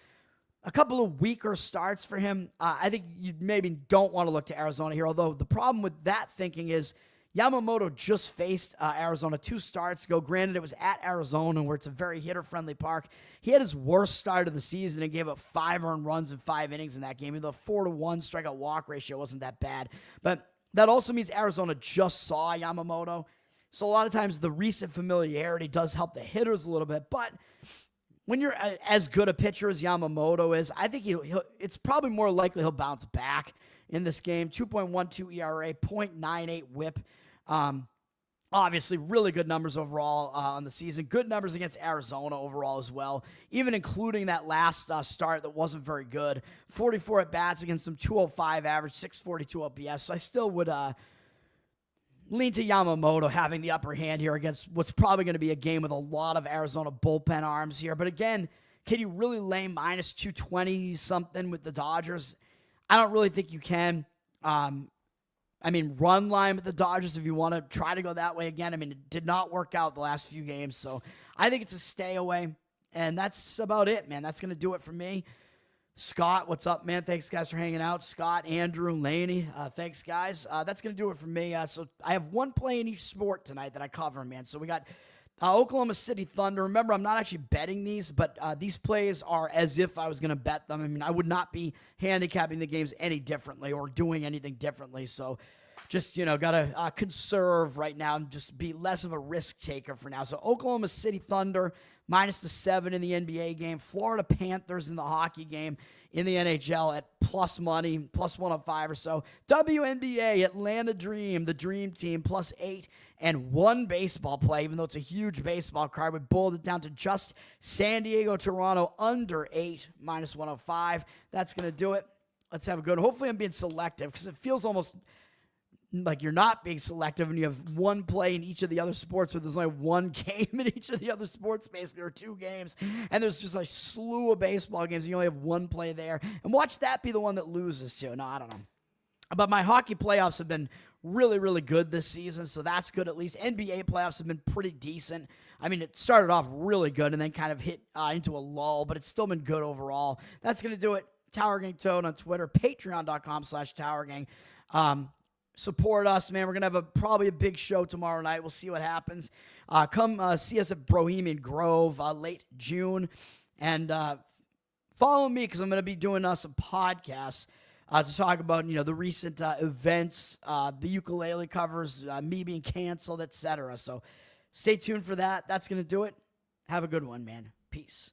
couple of weaker starts for him, I think you maybe don't want to look to Arizona here, although the problem with that thinking is Yamamoto just faced Arizona 2 starts ago. Granted, it was at Arizona where it's a very hitter-friendly park. He had his worst start of the season and gave up 5 earned runs in 5 innings in that game, even though 4-1 strikeout walk ratio wasn't that bad. But that also means Arizona just saw Yamamoto. So a lot of times the recent familiarity does help the hitters a little bit, but when you're as good a pitcher as Yamamoto is, I think it's probably more likely he'll bounce back in this game. 2.12 ERA, 0.98 whip. Obviously, really good numbers overall on the season. Good numbers against Arizona overall as well, even including that last start that wasn't very good. 44 at-bats against some 205 average, 642 OPS. So I still would lean to Yamamoto having the upper hand here against what's probably going to be a game with a lot of Arizona bullpen arms here. But again, Can you really lay minus 220 something with the Dodgers? I don't really think you can. Run line with the Dodgers if you want to try to go that way again. It did not work out the last few games, so I think it's a stay away. And that's about it, man. That's going to do it for me. Scott, what's up, man? Thanks, guys, for hanging out. Scott, Andrew, Laney, thanks, guys. That's going to do it for me. So I have one play in each sport tonight that I cover, man. So we got Oklahoma City Thunder. Remember, I'm not actually betting these, but these plays are as if I was going to bet them. I would not be handicapping the games any differently or doing anything differently. So just, got to conserve right now and just be less of a risk taker for now. So Oklahoma City Thunder minus the 7 in the NBA game. Florida Panthers in the hockey game in the NHL at plus money, plus 105 or so. WNBA, Atlanta Dream, the Dream Team, plus 8 and 1 baseball play, even though it's a huge baseball card. We boiled it down to just San Diego, Toronto, under 8, minus 105. That's going to do it. Let's have a good one. Hopefully I'm being selective because it feels almost like you're not being selective and you have one play in each of the other sports where there's only one game in each of the other sports, basically, or 2 games, and there's just a slew of baseball games and you only have one play there. And watch that be the one that loses, too. No, I don't know. But my hockey playoffs have been really, really good this season, so that's good at least. NBA playoffs have been pretty decent. It started off really good and then kind of hit into a lull, but it's still been good overall. That's going to do it. Tower Gang Toad on Twitter, patreon.com/TowerGang. Support us, man. We're going to have probably a big show tomorrow night. We'll see what happens. Come see us at Bohemian Grove late June. And follow me because I'm going to be doing some podcasts to talk about, the recent events, the ukulele covers, me being canceled, etc. So stay tuned for that. That's going to do it. Have a good one, man. Peace.